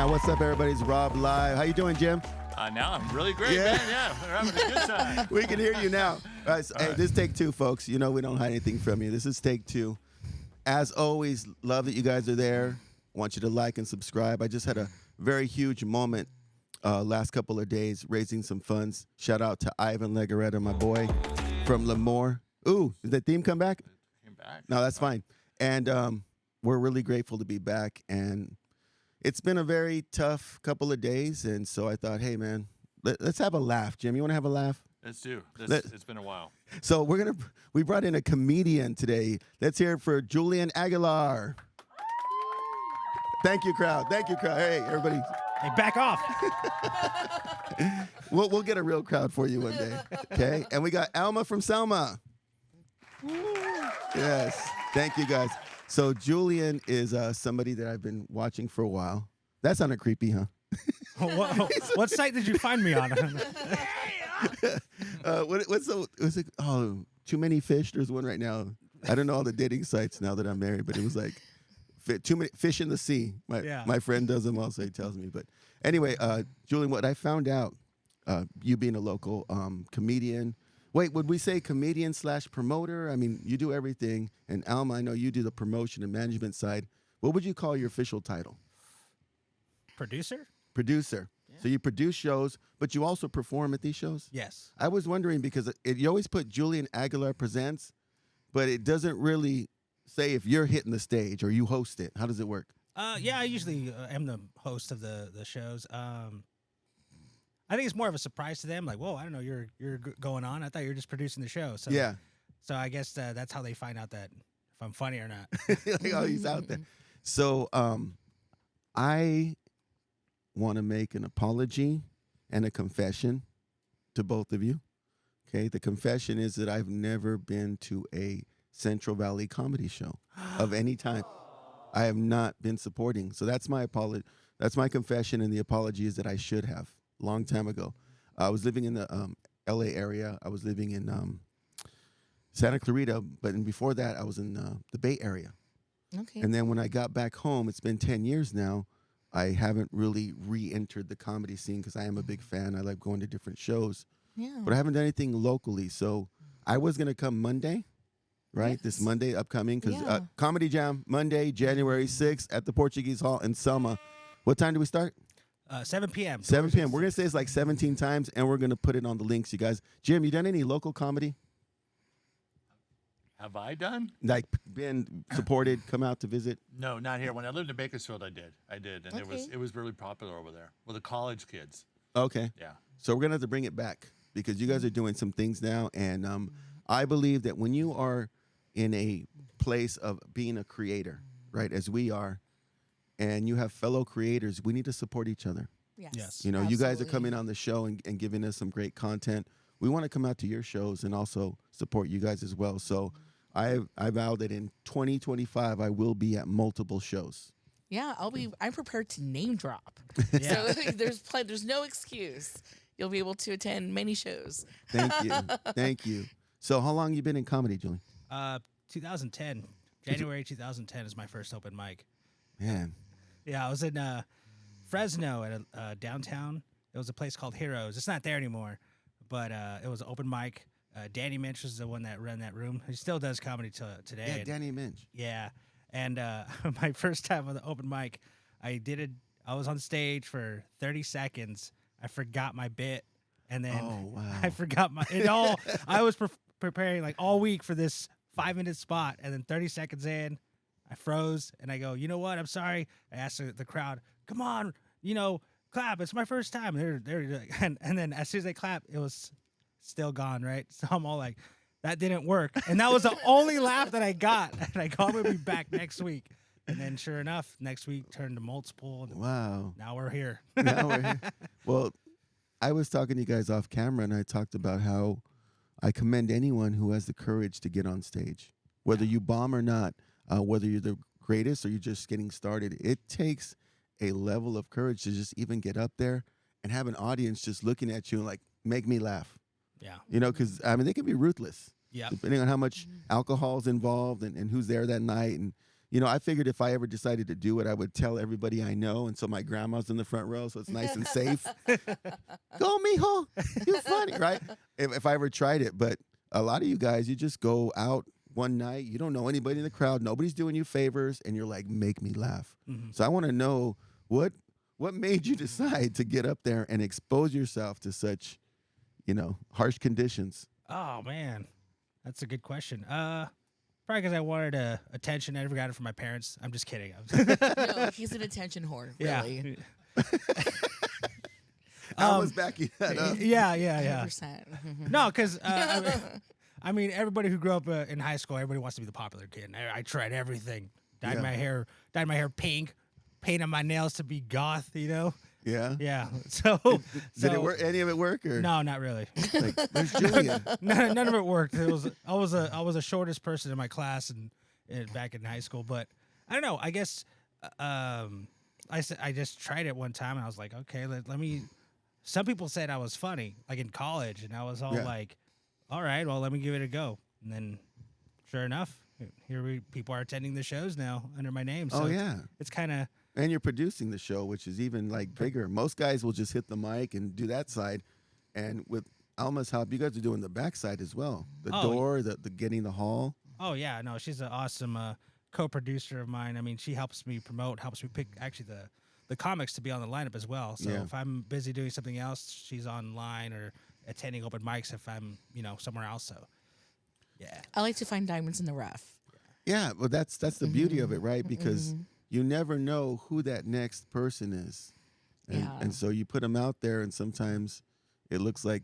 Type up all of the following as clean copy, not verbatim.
now. What's up, everybody? It's RobLive. How you doing, Jim? Now I'm really great, man. Yeah, we're having a good time. We can hear you now. All right, this is take two, folks. You know we don't hide anything from you. This is take two. As always, love that you guys are there. Want you to like and subscribe. I just had a very huge moment last couple of days raising some funds. Shout out to Ivan Legaretta, my boy from Lemoore. Ooh, did that theme come back? Came back. No, that's fine. And we're really grateful to be back. And it's been a very tough couple of days. And so I thought, hey, man, let's have a laugh. Jim, you want to have a laugh? Let's do. It's been a while. So we brought in a comedian today. Let's hear it for Julian Aguilar. Thank you, crowd. Thank you, crowd. Hey, everybody. Hey, back off. We'll get a real crowd for you one day. Okay? And we got Alma from Selma. Yes. Thank you, guys. So Julian is somebody that I've been watching for a while. That sounded creepy, huh? What site did you find me on? What's it? Oh, Too Many Fish. There's one right now. I don't know all the dating sites now that I'm married, but it was like too many fish in the sea. My friend does them also. He tells me. But anyway, Julian, what I found out, you being a local comedian. Wait, would we say comedian / promoter? I mean, you do everything. And Alma, I know you do the promotion and management side. What would you call your official title? Producer? Producer. Yeah. So you produce shows, but you also perform at these shows? Yes. I was wondering because you always put Julian Aguilar Presents, but it doesn't really say if you're hitting the stage or you host it. How does it work? Yeah, I usually am the host of the shows. I think it's more of a surprise to them. Like, whoa, I don't know you're going on. I thought you were just producing the show. So yeah. So I guess that's how they find out that if I'm funny or not. Like, oh, he's out there. So I want to make an apology and a confession to both of you. Okay, the confession is that I've never been to a Central Valley comedy show of any type. I have not been supporting. So that's my apology. That's my confession, and the apology is that I should have long time ago. I was living in the L.A. area. I was living in Santa Clarita, but before that, I was in the Bay Area. Okay. And then when I got back home, it's been 10 years now, I haven't really re-entered the comedy scene because I am a big fan. I like going to different shows. Yeah. But I haven't done anything locally. So I was going to come Monday, right? Yes. This Monday upcoming because Yeah. Comedy Jam, Monday, January 6th at the Portuguese Hall in Selma. What time do we start? 7 p.m. 7 p.m. We're going to say it's like 17 times, and we're going to put it on the links, you guys. Jim, you done any local comedy? Have I done? Like been supported, come out to visit? No, not here. When I lived in Bakersfield, I did, and Okay. it was really popular over there with the college kids. Okay. Yeah. So we're going to have to bring it back because you guys are doing some things now. And I believe that when you are in a place of being a creator, right, as we are, and you have fellow creators, we need to support each other. Yes. You know, you guys are Absolutely. coming on the show and giving us some great content. We want to come out to your shows and also support you guys as well. So I vow that in 2025, I will be at multiple shows. Yeah, I'm prepared to name drop. Yeah. So there's no excuse. You'll be able to attend many shows. Thank you. Thank you. So how long you been in comedy, Julie? 2010. January 2010 is my first open mic. Man. Yeah, I was in Fresno at a downtown. It was a place called Heroes. It's not there anymore, but it was an open mic. Danny Minch was the one that ran that room. He still does comedy today. Yeah, Danny Minch. Yeah, and my first time on the open mic, I was on stage for 30 seconds. I forgot my bit, and then I forgot it all. I was preparing like all week for this 5-minute spot, and then 30 seconds in, I froze, and I go, you know what? I'm sorry. I asked the crowd, come on, clap. It's my first time. And then as soon as they clap, it was still gone, right? So I'm all like, that didn't work. And that was the only laugh that I got. And I thought we'd be back next week. And then sure enough, next week turned to multiple. And Wow. now we're here. Now we're here. Well, I was talking to you guys off camera, and I talked about how I commend anyone who has the courage to get on stage. Whether you bomb or not, whether you're the greatest or you're just getting started, it takes a level of courage to just even get up there and have an audience just looking at you and like, make me laugh. Yeah. Because, they can be ruthless. Yeah. Depending on how much alcohol is involved and who's there that night. And, I figured if I ever decided to do it, I would tell everybody I know, and so my grandma's in the front row, so it's nice and safe. Go, mijo, you funny, right? If I ever tried it, but a lot of you guys, you just go out one night, you don't know anybody in the crowd, nobody's doing you favors, and you're like, make me laugh. So I want to know what made you decide to get up there and expose yourself to such, harsh conditions. Oh man, that's a good question. Probably because I wanted attention. I never got it from my parents. I'm just kidding. No, he's an attention whore. Really. Yeah. I was backing that up. Yeah. 100%. No, because I mean, everybody who grew up in high school, everybody wants to be the popular kid. And I tried everything. Dyed my hair pink, painted my nails to be goth. Yeah. Yeah. So Did it work? Any of it work? Or No, not really. like, there's Julian. None of it worked. I was the shortest person in my class and back in high school. But I don't know. I guess I just tried it one time and I was like, okay, let me. Some people said I was funny, like in college, and I was all like, all right, well, let me give it a go. And then, sure enough, people are attending the shows now under my name. So it's kind of. And you're producing the show, which is even like bigger. Most guys will just hit the mic and do that side. And with Alma's help, you guys are doing the backside as well. The door, the getting the hall. Oh, yeah. No, she's an awesome co-producer of mine. I mean, she helps me promote, helps me pick actually the comics to be on the lineup as well. So if I'm busy doing something else, she's online or attending open mics if I'm, somewhere else. So, yeah. I like to find diamonds in the rough. Yeah, well, that's the beauty of it, right? Because you never know who that next person is. And so you put them out there, and sometimes it looks like,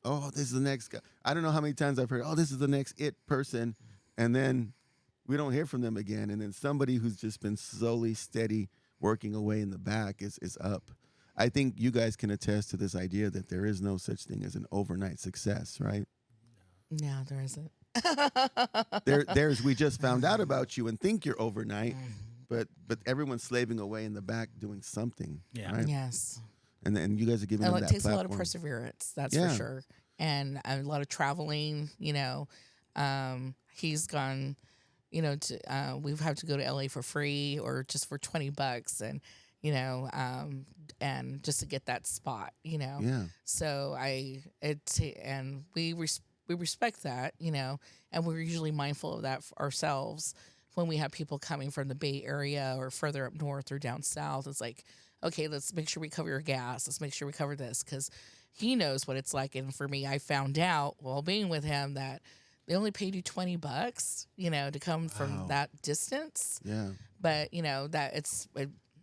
oh, this is the next guy. I don't know how many times I've heard, oh, this is the next it person. And then we don't hear from them again. And then somebody who's just been slowly, steady, working away in the back is up. I think you guys can attest to this idea that there is no such thing as an overnight success, right? No, there isn't. There's we just found out about you and think you're overnight. But everyone's slaving away in the back doing something. Yeah. Right? Yes. And then you guys are giving them that it takes platform. a lot of perseverance, that's for sure. And a lot of traveling, he's gone, we've had to go to LA for free or just for $20 and, and just to get that spot, Yeah. So we respect that, and we're usually mindful of that for ourselves. When we have people coming from the Bay Area or further up north or down south, it's like, okay, let's make sure we cover your gas. Let's make sure we cover this because he knows what it's like. And for me, I found out while being with him that they only paid you $20, to come from that distance. Yeah. But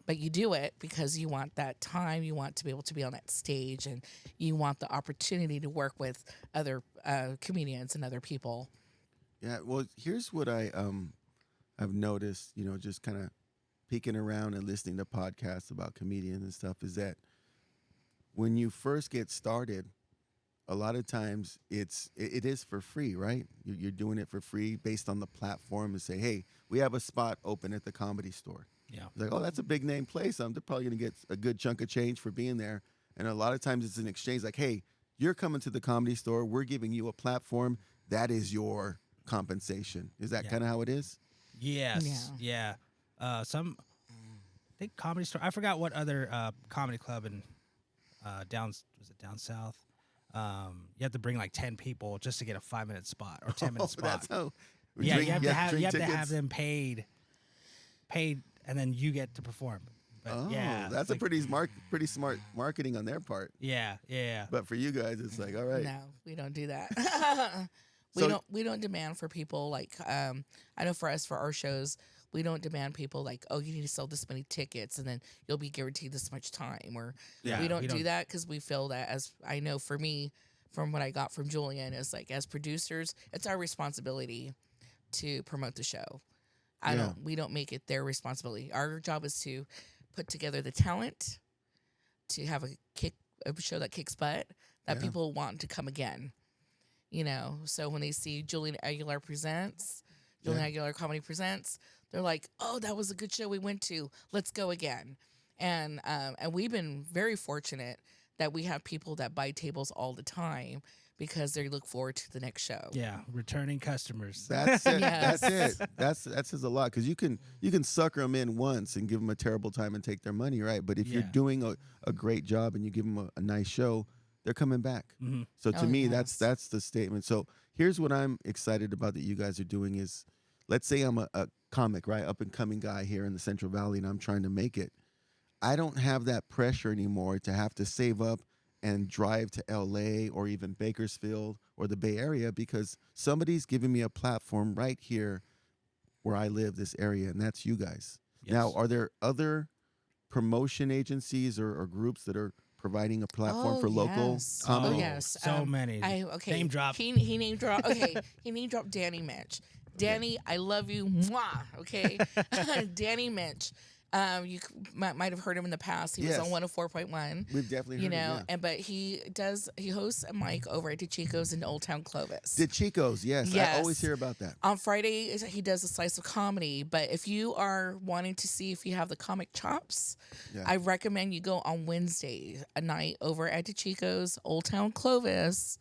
but you do it because you want that time. You want to be able to be on that stage, and you want the opportunity to work with other comedians and other people. Yeah. Well, here's what I've noticed, just kind of peeking around and listening to podcasts about comedians and stuff, is that when you first get started, a lot of times it is for free, right? You're doing it for free based on the platform and say, hey, we have a spot open at the Comedy Store. Yeah. Like, oh, that's a big name place. They're probably going to get a good chunk of change for being there. And a lot of times it's an exchange like, hey, you're coming to the Comedy Store. We're giving you a platform. That is your compensation. Is that kind of how it is? Yes. Yeah. I think Comedy Store. I forgot what other comedy club in down south. You have to bring like 10 people just to get a 5-minute spot or 10-minute spot. That's how. You have to have them paid, and then you get to perform. But that's a pretty smart marketing on their part. Yeah. But for you guys, it's like, all right. No, we don't do that. We don't demand for people like I know for us for our shows we don't demand people like, oh, you need to sell this many tickets and then you'll be guaranteed this much time, or we don't do that because we feel that, as I know for me from what I got from Julian, is like as producers it's our responsibility to promote the show. We don't make it their responsibility. Our job is to put together the talent, to have a show that kicks butt, that people want to come again. So when they see Julian Aguilar presents, Aguilar Comedy Presents, they're like, oh, that was a good show we went to. Let's go again. And we've been very fortunate that we have people that buy tables all the time because they look forward to the next show. Yeah, returning customers. That's it. Yes. That's it. That says a lot, because you can sucker them in once and give them a terrible time and take their money, right? But if you're doing a great job and you give them a nice show, they're coming back. Mm-hmm. So to me, that's the statement. So here's what I'm excited about that you guys are doing is, let's say I'm a comic, right, up and coming guy here in the Central Valley, and I'm trying to make it. I don't have that pressure anymore to have to save up and drive to LA or even Bakersfield or the Bay Area, because somebody's giving me a platform right here where I live, this area, and that's you guys. Yes. Now, are there other promotion agencies or groups that are providing a platform for local comedy? Oh, yes. So many. Name drop. He name drop. Okay, he name dropped Danny Mitch. Danny, I love you. Mwah. Okay. Danny Mitch. You might have heard him in the past. He was on 104.1. We've definitely heard him, yeah. But he hosts a mic over at DeChico's in Old Town Clovis. DeChico's, yes. I always hear about that. On Friday, he does a slice of comedy. But if you are wanting to see if you have the comic chops, I recommend you go on Wednesday, a night over at DeChico's, Old Town Clovis.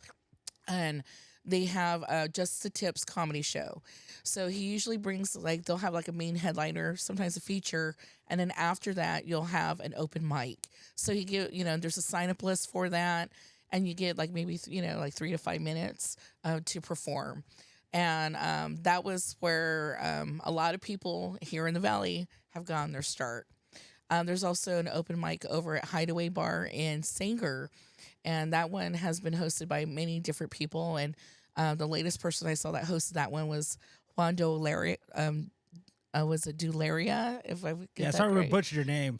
And they have Just the Tips comedy show. So he usually brings, they'll have a main headliner, sometimes a feature, and then after that, you'll have an open mic. So there's a sign-up list for that, and you get maybe 3 to 5 minutes to perform. And that was where a lot of people here in the Valley have gotten their start. There's also an open mic over at Hideaway Bar in Sanger, and that one has been hosted by many different people. And the latest person I saw that hosted that one was Juan Dolaria. Was it Dularia? If I get that sorry right. we butchered your name.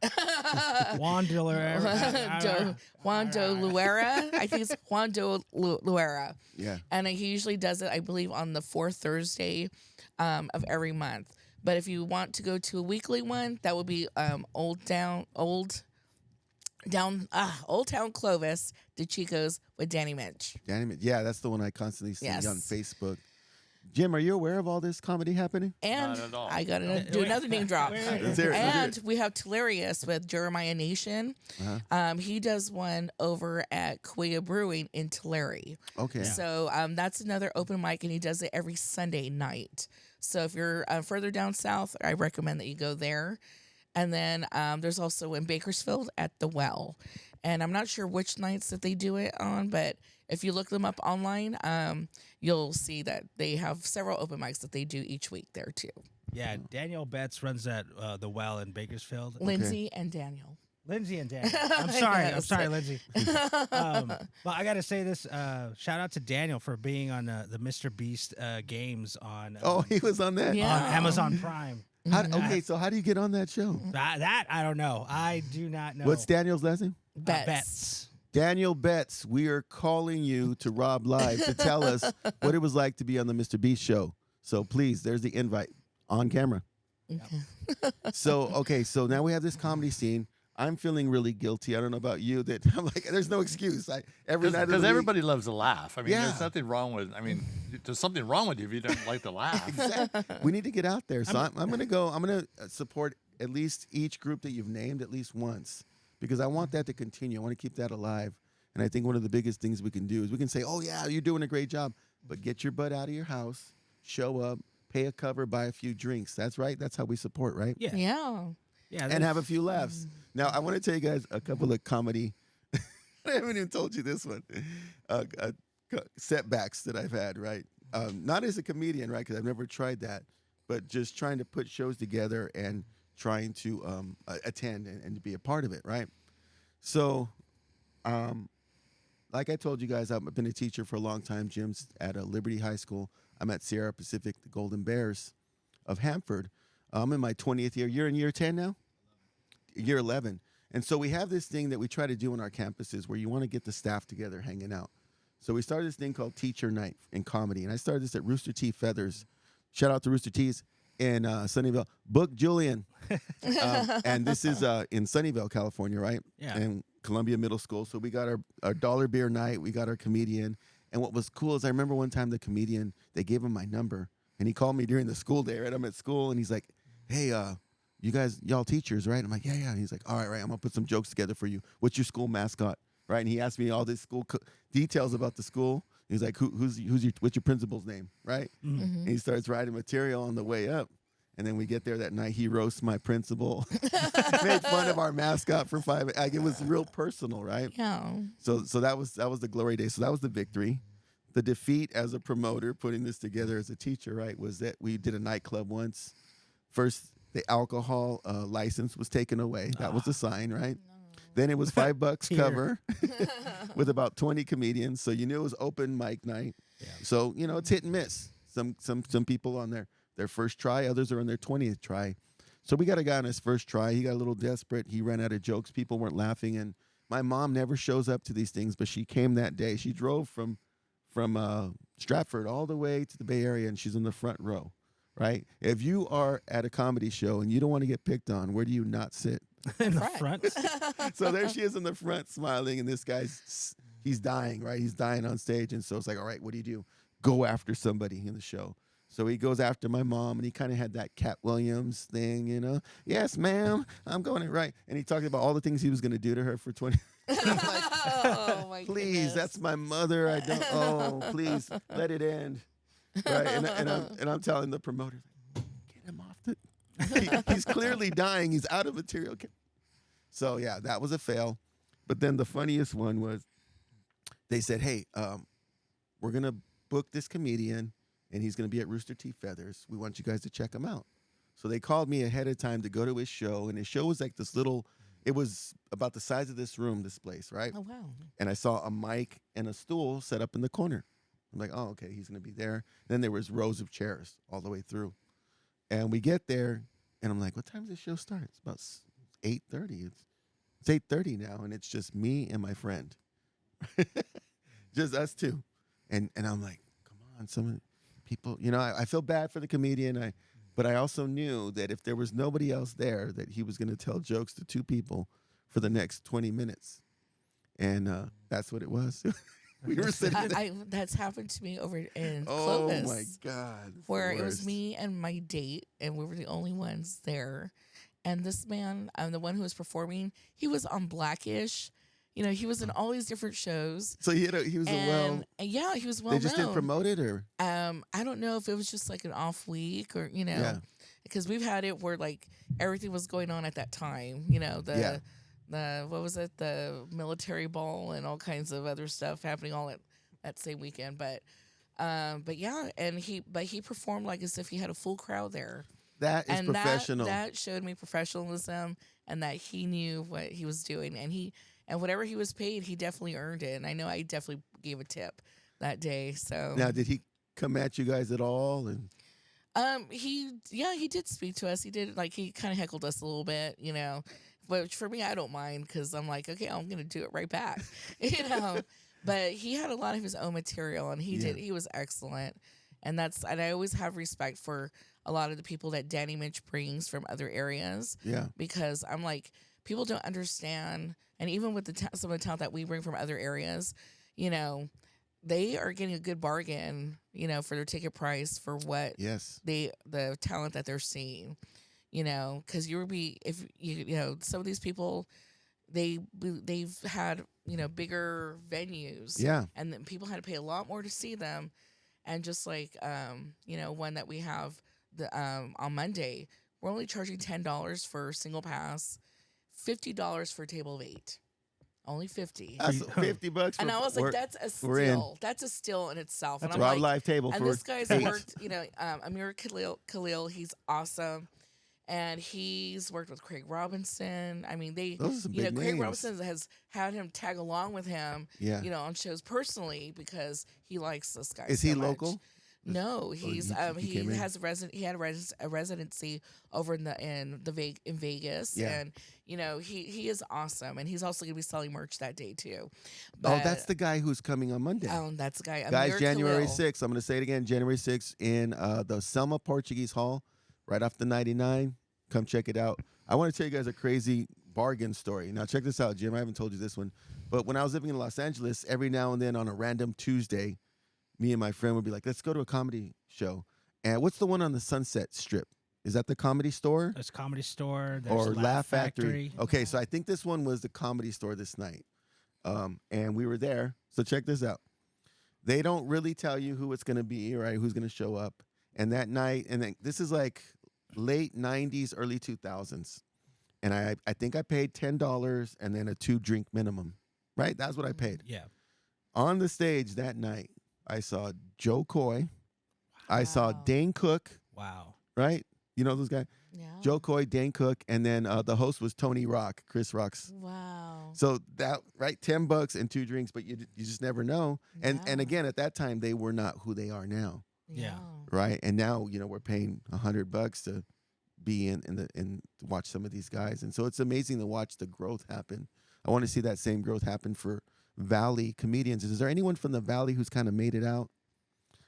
Juan Dolaria. Juan Doluera. I think it's Juan Doluera. Yeah. And he usually does it, I believe, on the fourth Thursday of every month. But if you want to go to a weekly one, that would be Old Town Clovis, DeChico's with Danny Mitch. Danny Mitch. Yeah, that's the one I constantly see on Yes. Facebook. Jim, are you aware of all this comedy happening? And Not at all. I got to do another name drop. Let's hear it, And we have Tillarious with Jeremiah Nation. He does one over at Kuya Brewing in Tulare. Okay. So that's another open mic, and he does it every Sunday night. So if you're further down south, I recommend that you go there. And then there's also in Bakersfield at The Well. And I'm not sure which nights that they do it on, but if you look them up online, you'll see that they have several open mics that they do each week there too. Yeah, Daniel Betts runs that The Well in Bakersfield. Lindsay and Daniel. Lindsay and Daniel. I'm sorry, Lindsay. But I got to say this. Shout out to Daniel for being on the Mr. Beast games on. He was on that? Yeah. On Amazon Prime. So how do you get on that show? That I don't know. I do not know. What's Daniel's last name? Betts. Daniel Betts, we are calling you to RobLive to tell us what it was like to be on the Mr. Beast show. So please, there's the invite on camera. So now we have this comedy scene. I'm feeling really guilty. I don't know about you. That I'm like, there's no excuse. Because everybody loves to laugh. I mean, Yeah. there's nothing wrong with. I mean, there's something wrong with you if you don't like to laugh. Exactly. We need to get out there. So I'm going to go. I'm going to support at least each group that you've named at least once, because I want that to continue. I want to keep that alive. And I think one of the biggest things we can do is we can say, oh, yeah, you're doing a great job, but get your butt out of your house, show up, pay a cover, buy a few drinks. That's right. That's how we support, right? Yeah. Yeah. And have a few laughs. Now, I want to tell you guys a couple of comedy. I haven't even told you this one. Setbacks that I've had, right? Not as a comedian, right? Because I've never tried that, but just trying to put shows together and trying to attend and to be a part of it, right? So, like I told you guys, I've been a teacher for a long time. Jim's at Liberty High School. I'm at Sierra Pacific, the Golden Bears of Hanford. I'm in my 20th year. You're in year 10 now? Year 11. And so we have this thing that we try to do on our campuses where you want to get the staff together hanging out. So we started this thing called Teacher Night in comedy. And I started this at Rooster T. Feathers. Shout out to Rooster T's in Sunnyvale. Book Julian. And this is in Sunnyvale, California, right? Yeah. And Columbia Middle School. So we got our dollar beer night. We got our comedian. And what was cool is I remember one time the comedian, they gave him my number. And he called me during the school day, right? I'm at school. And he's like, hey, you guys, y'all teachers, right? I'm like, yeah. And he's like, all right, I'm going to put some jokes together for you. What's your school mascot, right? And he asked me all this school details about the school. He's like, what's your principal's name, right? And he starts writing material on the way up. And then we get there that night. He roasts my principal, made fun of our mascot for 5. Like, it was real personal, right? Yeah. So that was the glory day. So that was the victory. The defeat as a promoter, putting this together as a teacher, right, was that we did a nightclub once. First, the alcohol license was taken away. That was the sign, right? No. Then it was $5 cover with about 20 comedians. So you knew it was open mic night. Yeah. So, it's hit and miss. Some people on their first try, others are on their 20th try. So we got a guy on his first try. He got a little desperate. He ran out of jokes. People weren't laughing. And my mom never shows up to these things, but she came that day. She drove from Stratford all the way to the Bay Area, and she's in the front row, right? If you are at a comedy show and you don't want to get picked on, where do you not sit? In the front. So there she is in the front smiling, and this he's dying, right? He's dying on stage. And so it's like, all right, what do? Go after somebody in the show. So he goes after my mom, and he kind of had that Cat Williams thing, Yes, ma'am, I'm going it right. And he talked about all the things he was going to do to her for 20. I'm like, oh, my please, goodness. That's my mother. Please, let it end. Right? And I'm telling the promoter, get him off he's clearly dying. He's out of material. So, yeah, that was a fail. But then the funniest one was they said, hey, we're going to book this comedian, and he's going to be at Rooster Teeth Feathers. We want you guys to check him out. So they called me ahead of time to go to his show, and his show was like this little, it was about the size of this room, this place, right? Oh, wow. And I saw a mic and a stool set up in the corner. I'm like, oh, okay, he's going to be there. Then there was rows of chairs all the way through. And we get there, and I'm like, what time does the show start? It's about 8:30. It's 8:30 now, and it's just me and my friend. Just us two. And I'm like, come on, some of the people, I feel bad for the comedian, but I also knew that if there was nobody else there, that he was going to tell jokes to 2 people for the next 20 minutes. And that's what it was. We were sitting there. That's happened to me over in Oh, Clovis. my God. Where it was me and my date, and we were the only ones there. And this man, the one who was performing, he was on Blackish. He was in all these different shows. So he was yeah, he was well known. They just didn't promote it, or? I don't know if it was just like an off week or, because we've had it where like everything was going on at that time, the what was it? The military ball and all kinds of other stuff happening all at that same weekend. But yeah, and he performed like as if he had a full crowd there. That is professional. That showed me professionalism and that he knew what he was doing, and whatever he was paid, he definitely earned it. And I know I definitely gave a tip that day. So now, did he come at you guys at all? And he did speak to us. He did, like, he kind of heckled us a little bit, But for me, I don't mind because I'm like, okay, I'm gonna do it right back, But he had a lot of his own material, and he was excellent, and I always have respect for a lot of the people that Danny Mitch brings from other areas. Yeah, because I'm like, people don't understand, and even with some of the talent that we bring from other areas, they are getting a good bargain, for their ticket price for what the talent that they're seeing, because some of these people, they've had bigger venues, and then people had to pay a lot more to see them, and just like one that we have on Monday, we're only charging $10 for single pass, $50 for a table of 8. Only 50. That's $50. And I was like, that's a steal. That's a steal in itself. That's and I'm RobLive table and for this guy's 8. worked, Amir Khalil, he's awesome. And he's worked with Craig Robinson. I mean, those are some big Craig names. Robinson has had him tag along with him, on shows personally because he likes this guy. Is so he much. local? No, he had a residency over in Vegas, and he is awesome, and he's also gonna be selling merch that day too. But, that's the guy who's coming on Monday. That's the guy. Guys, Amir January Khalil. 6th. I'm going to say it again. January 6th in the Selma Portuguese Hall, right off the 99. Come check it out. I want to tell you guys a crazy bargain story. Now check this out, Jim. I haven't told you this one, but when I was living in Los Angeles, every now and then on a random Tuesday, me and my friend would be like, let's go to a comedy show. And what's the one on the Sunset Strip? Is that the Comedy Store? There's Comedy Store. There's or Laugh Factory. Okay, so I think this one was the Comedy Store this night. And we were there. So check this out. They don't really tell you who it's going to be, right? Who's going to show up. And that night, and then this is like late 90s, early 2000s. And I think I paid $10 and then a 2-drink minimum, right? That's what I paid. Yeah. On the stage that night, I saw Joe Coy. I saw Wow. Dane Cook, Wow. right? You know those guys? Yeah. Joe Coy, Dane Cook, and then the host was Tony Rock, Chris Rock's. Wow. So that, right, $10 and 2 drinks, but you just never know. And Yeah. again, at that time, they were not who they are now, Yeah. right? And now, we're paying $100 to be in to watch some of these guys. And so it's amazing to watch the growth happen. I want to see that same growth happen for Valley comedians. Is there anyone from the Valley who's kind of made it out?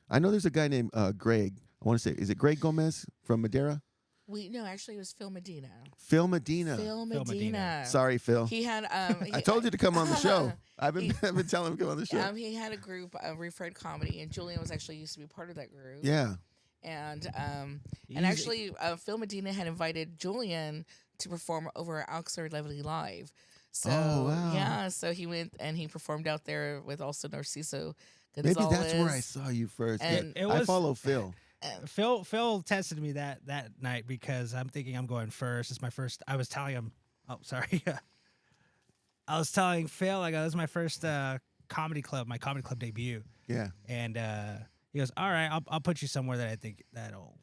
I know there's a guy named Greg. I want to say, is it Greg Gomez from Madeira? No, actually, it was Phil Medina. Phil Medina. Phil Medina. Medina. Sorry, Phil. He had. I told you to come on the show. I've been telling him to come on the show. He had a group, Refrain Comedy, and Julian was actually used to be part of that group. Yeah. And Easy. actually, Phil Medina had invited Julian to perform over at RobLive Live. So Oh, wow. yeah, so he went and he performed out there with also Narciso Maybe Gonzalez. that's where I saw you first. And Yeah, it I was- follow Phil. Phil tested me that night because I'm thinking I'm going first. It's my first. I was telling him. Oh, sorry. I was telling Phil, I go, this is my first comedy club debut, Yeah. and he goes, all right, I'll put you somewhere that I think that'll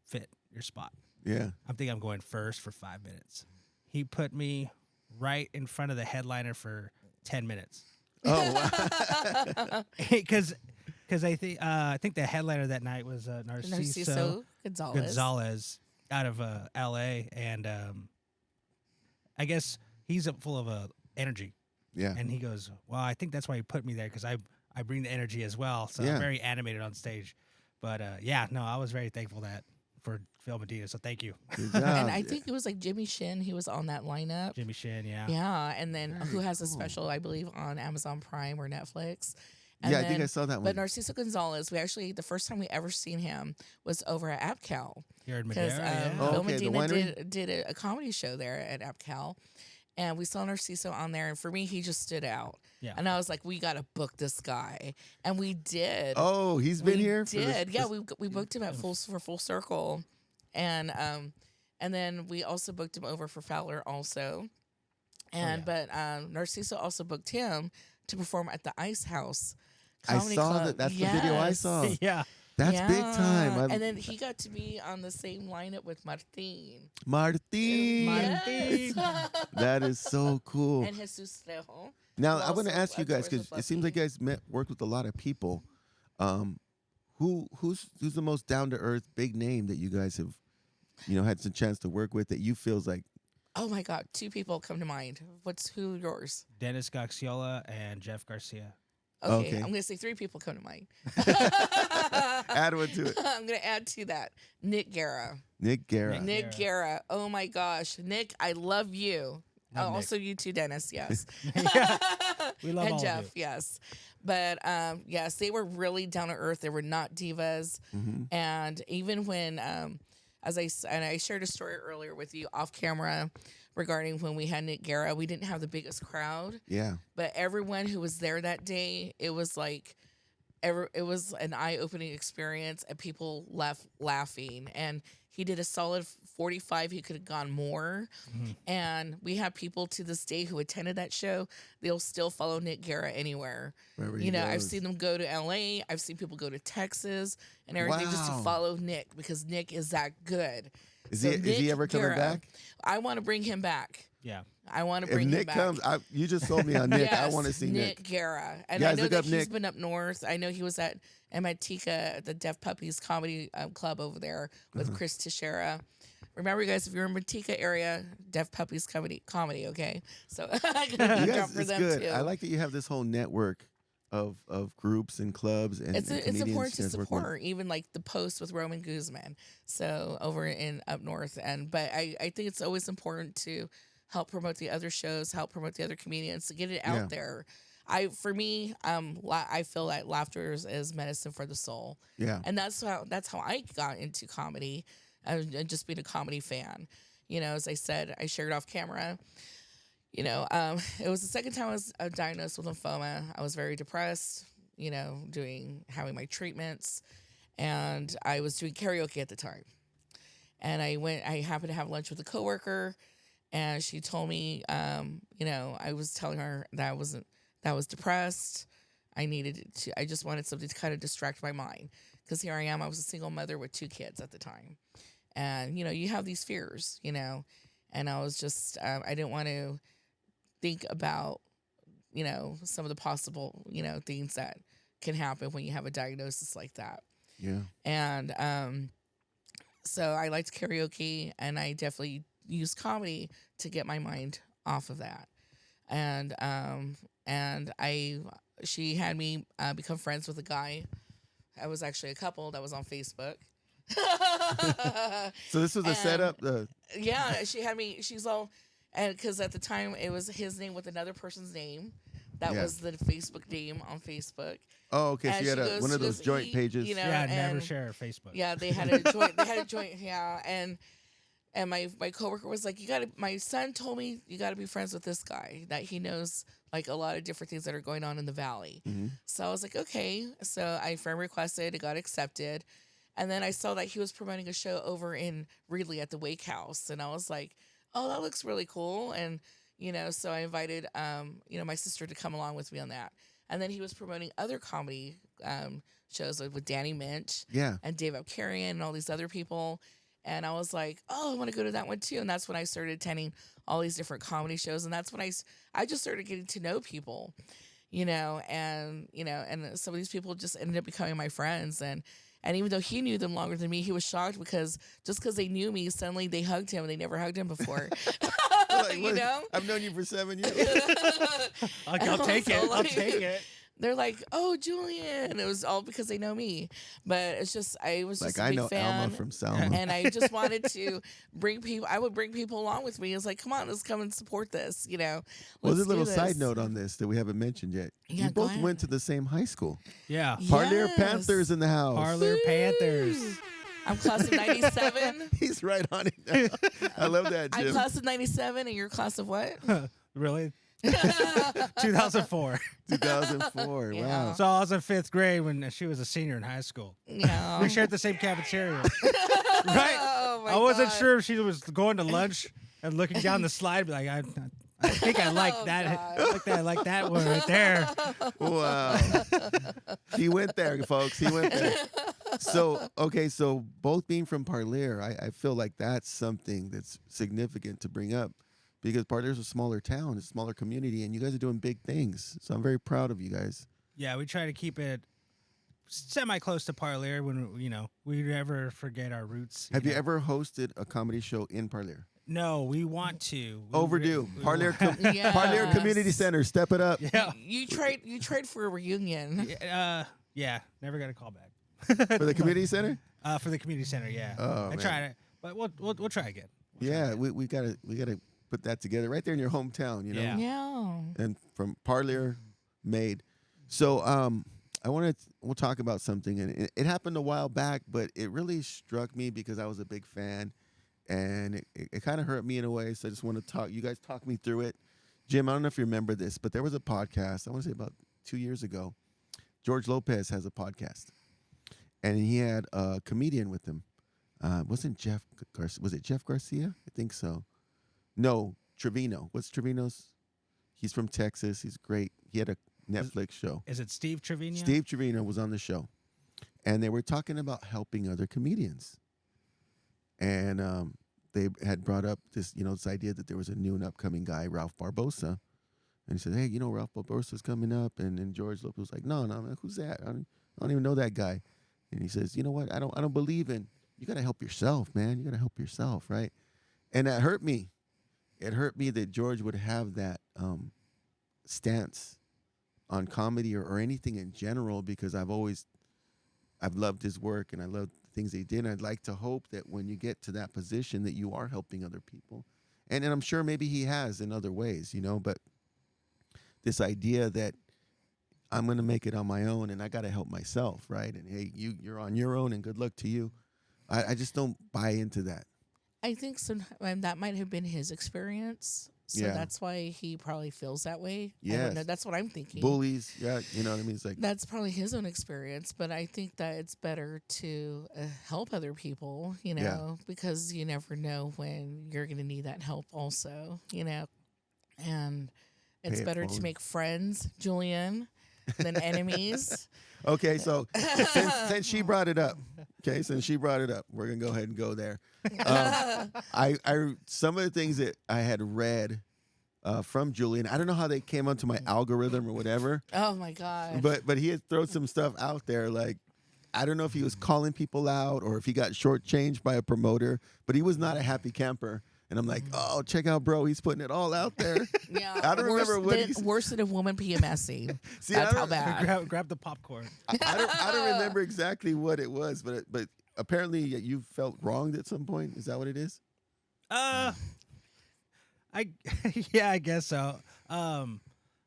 fit your spot. Yeah. I'm thinking I'm going first for 5 minutes. He put me right in front of the headliner for 10 minutes. Oh, wow. Because I think the headliner that night was Narciso Gonzalez out of L.A. and I guess he's full of energy. Yeah. And he goes, well, I think that's why he put me there because I bring the energy as well. So Yeah. I'm very animated on stage. But I was very thankful for Phil Medina. So thank you, Good job. And I think it was like Jimmy Shin. He was on that lineup. Jimmy Shin. Yeah. Yeah, and then Very who has a cool. special, I believe, on Amazon Prime or Netflix. And Yeah, I think I saw that But one. Narciso Gonzalez, the first time we ever seen him was over at AppCal. Here in Because Madeira. Yeah. Oh, Phil okay, the Medina winery? did a comedy show there at AppCal. And we saw Narciso on there. And for me, he just stood out. Yeah. And I was like, we got to book this guy. And we did. Oh, he's been we here? For this- did. Yeah, this- we booked him at Full Circle. And then we also booked him over for Fowler also. And yeah. but Narciso also booked him to perform at the Ice House I Comedy saw Club. that. That's the video I Yes. saw. Yeah. That's big Yeah. time. And then he got to be on the same lineup with Martin. Martin. Yes. That is so cool. And Jesus Trejo. Now, who I want to also ask you guys, tours because with it seems like you Lucky. guys worked with a lot of people. Who's the most down to earth big name that you guys have, had some chance to work with that you feels like? Oh my God, 2 people come to mind. Who yours? Dennis Gaxiola and Jeff Garcia. Okay, Okay. I'm gonna say 3 people come to mind. Add one to it. I'm gonna add to that. Nick Guerra. Nick Guerra. Nick- Nick Guerra. Oh my gosh, Nick, I love you. Love Nick. Also, you too, Dennis. Yes. We love and all Jeff. of you. Yes. But yes, they were really down to earth. They were not divas. Mhm. And even when, and I shared a story earlier with you off camera regarding when we had Nick Guerra, we didn't have the biggest crowd, Yeah. but everyone who was there that day, it was like, it was an eye-opening experience, and people left laughing. And he did a solid 45. He could have gone more. Mhm. And we have people to this day who attended that show. They'll still follow Nick Guerra anywhere. Wherever he I've goes. seen them go to LA. I've seen people go to Texas and everything just to Wow. follow Nick because Nick is that good. Is So he Nick ever coming Guerra, back? I want to bring him back. Yeah. I want to If bring him Nick back. comes, you just sold me on Nick. I Yes, want to see Nick. Guerra. And Guys, I know look that up he's Nick. been up north. I know he was at Matika, the Deaf Puppies Comedy Club over there with Uh-huh. Chris Teixeira. Remember, you guys, if you're in Matika area, Deaf Puppies Comedy, okay? So I You gotta look guys, out for it's them good. too. I like that you have this whole network of groups and clubs and It's comedians important to you guys work with. support, even like the post with Roman Guzman. So over in up north, but I think it's always important to help promote the other shows, help promote the other comedians, to get it out Yeah. there. I feel like laughter is medicine for the soul, Yeah. and that's how I got into comedy, and just being a comedy fan. As I said, I shared off camera. It was the second time I was diagnosed with lymphoma. I was very depressed, having my treatments, and I was doing karaoke at the time. And I happened to have lunch with a coworker, and she told me, I was telling her that I was depressed. I just wanted something to kind of distract my mind. Because here I am, I was a single mother with 2 kids at the time. And, you have these fears, and I was just, I didn't want to think about, some of the possible, things that can happen when you have a diagnosis like that. Yeah. And so I liked karaoke, and I definitely used comedy to get my mind off of that. And she had me become friends with a guy. I was actually a couple that was on Facebook. So this was a setup. Yeah, she had me. She's all, and because at the time it was his name with another person's name. That was the Facebook name on Facebook. Oh, okay. And so you had one of those joint pages. Never share Facebook. Yeah, they had a joint. They had a joint. Yeah, and my coworker was like, my son told me you got to be friends with this guy, that he knows like a lot of different things that are going on in the valley. Mm-hmm. So I was like, okay. So I friend requested, it got accepted. And then I saw that he was promoting a show over in Reedley at the Wake House. And I was like, oh, that looks really cool. And, so I invited, my sister to come along with me on that. And then he was promoting other comedy shows with Danny Minch and Dave Abkarian and all these other people. And I was like, oh, I want to go to that one too. And that's when I started attending all these different comedy shows. And that's when I just started getting to know people, and some of these people just ended up becoming my friends. And even though he knew them longer than me, he was shocked because they knew me, suddenly they hugged him and they never hugged him before. I've known you for 7 years. I'll take it. I'll take it. They're like, oh, Julian. It was all because they know me. But it's just, I was just like, a big I know fan. Alma from Selma. And I just wanted to bring people along with me. It's like, come on, let's come and support this, Well, there's a little side note on this that we haven't mentioned yet. Yeah, you both went to the same high school. Yeah. Parlier Yes. Panthers in the house. Parlier Panthers. I'm class of 97. He's right on it now. I love that, Jim. I'm class of 97, and you're class of what? Really? 2004. 2004. Yeah. Wow. So I was in 5th grade when she was a senior in high school. Yeah. We shared the same cafeteria. Right? Oh my I wasn't God. sure if she was going to lunch and looking down the slide, but like, I think I like Oh, that. God. I like that one right there. Wow. He went there, folks. He went there. So, okay, so both being from Parlier, I feel like that's something that's significant to bring up because Parlier's a smaller town, it's a smaller community, and you guys are doing big things. So I'm very proud of you guys. Yeah, we try to keep it semi-close to Parlier when, we never forget our roots. Have you ever hosted a comedy show in Parlier? No, we want to. Overdue. Parlier Yes. Parlier Community Center, step it up. Yeah. You trade for a reunion. Yeah, never got a call back. For the community center? For the community center, yeah. Oh, I man. tried it, but we'll try again. We gotta put that together right there in your hometown, Yeah. Yeah. and from Parlier made. So we'll talk about something, and it happened a while back, but it really struck me because I was a big fan, and it kind of hurt me in a way. So I just want to talk. You guys talk me through it. Jim, I don't know if you remember this, but there was a podcast. I want to say about 2 years ago. George Lopez has a podcast, and he had a comedian with him. Wasn't Jeff Garcia? Was it Jeff Garcia? I think so. No, Trevino. What's Trevino's? He's from Texas. He's great. He had a Netflix show. Is it Steve Trevino? Steve Trevino was on the show, and they were talking about helping other comedians. And they had brought up this idea that there was a new and upcoming guy, Ralph Barbosa, and he said, "Hey, Ralph Barbosa's coming up," and then George Lopez was like, "No, man, who's that? I don't even know that guy." And he says, "You know what? I don't believe in. You got to help yourself, man. You got to help yourself, right?" And that hurt me. It hurt me that George would have that stance on comedy or anything in general, because I've loved his work and I love the things he did. And I'd like to hope that when you get to that position that you are helping other people. And I'm sure maybe he has in other ways, but this idea that I'm going to make it on my own and I got to help myself, right? And hey, you're on your own and good luck to you. I just don't buy into that. I think sometimes that might have been his experience, So that's why he probably feels that way. Yeah, that's what I'm thinking. Bullies, yeah, you know what I mean. It's like that's probably his own experience, but I think that it's better to help other people, because you never know when you're going to need that help, also, and it's better to make friends, Julian, than enemies. Okay, so since she brought it up, we're gonna go ahead and go there. I some of the things that I had read from Julian, I don't know how they came onto my algorithm or whatever. Oh my God! But he had thrown some stuff out there, like I don't know if he was calling people out or if he got shortchanged by a promoter, but he was not a happy camper. And I'm like, oh, check out, bro. He's putting it all out there. Yeah, I don't remember what he's... Worse than a woman PMSing. See, that's how bad. Grab the popcorn. I don't remember exactly what it was, but apparently you felt wronged at some point. Is that what it is? I guess so. I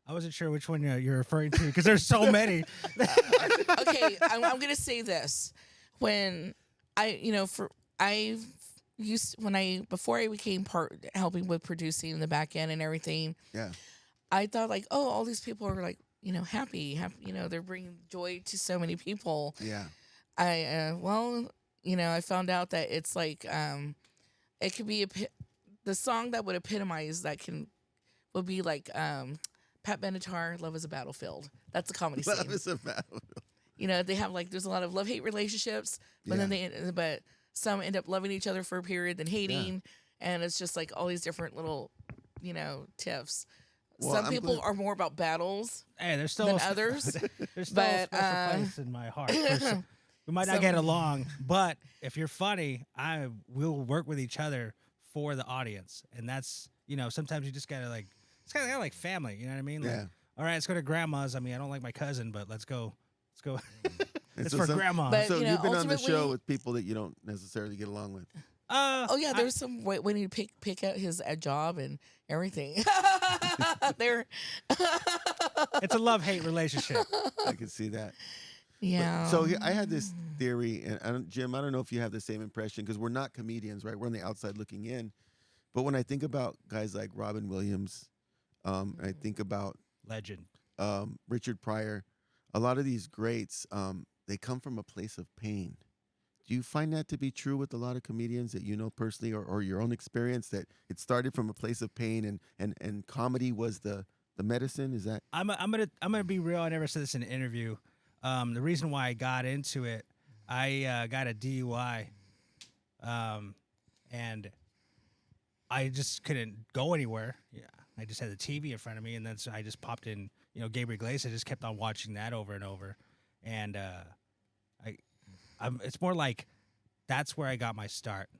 wasn't sure which one you're referring to because there's so many. Okay, I'm gonna say this. When before I became helping with producing the back end and everything, I thought like, oh, all these people are like, happy, they're bringing joy to so many people. Yeah. I found out that it's like, it could be the song that would epitomize would be like, Pat Benatar, "Love Is a Battlefield." That's a comedy scene. Love is a battlefield. They have like, there's a lot of love-hate relationships, but then some end up loving each other for a period, then hating, and it's just like all these different little, tiffs. Well, some people are more about battles there's still than others. There's still a special place in my heart. We might not get along, but if you're funny, I will work with each other for the audience, and that's sometimes you just gotta like it's kind of like family. You know what I mean? Like, all right, let's go to grandma's. I mean, I don't like my cousin, but let's go. It's for grandma. But, so you've been on the show with people that you don't necessarily get along with. There's some when you pick out his job and everything. It's a love-hate relationship. I can see that. Yeah. But, so I had this theory, and Jim, I don't know if you have the same impression because we're not comedians, right? We're on the outside looking in. But when I think about guys like Robin Williams, I think about legend, Richard Pryor, a lot of these greats, they come from a place of pain. Do you find that to be true with a lot of comedians that you know personally or your own experience, that it started from a place of pain and comedy was the medicine? Is that? I'm gonna be real. I never said this in an interview. The reason why I got into it, I got a DUI, and I just couldn't go anywhere. Yeah, I just had the TV in front of me, and then so I just popped in. Gabriel Iglesias. I just kept on watching that over and over, and it's more like that's where I got my start,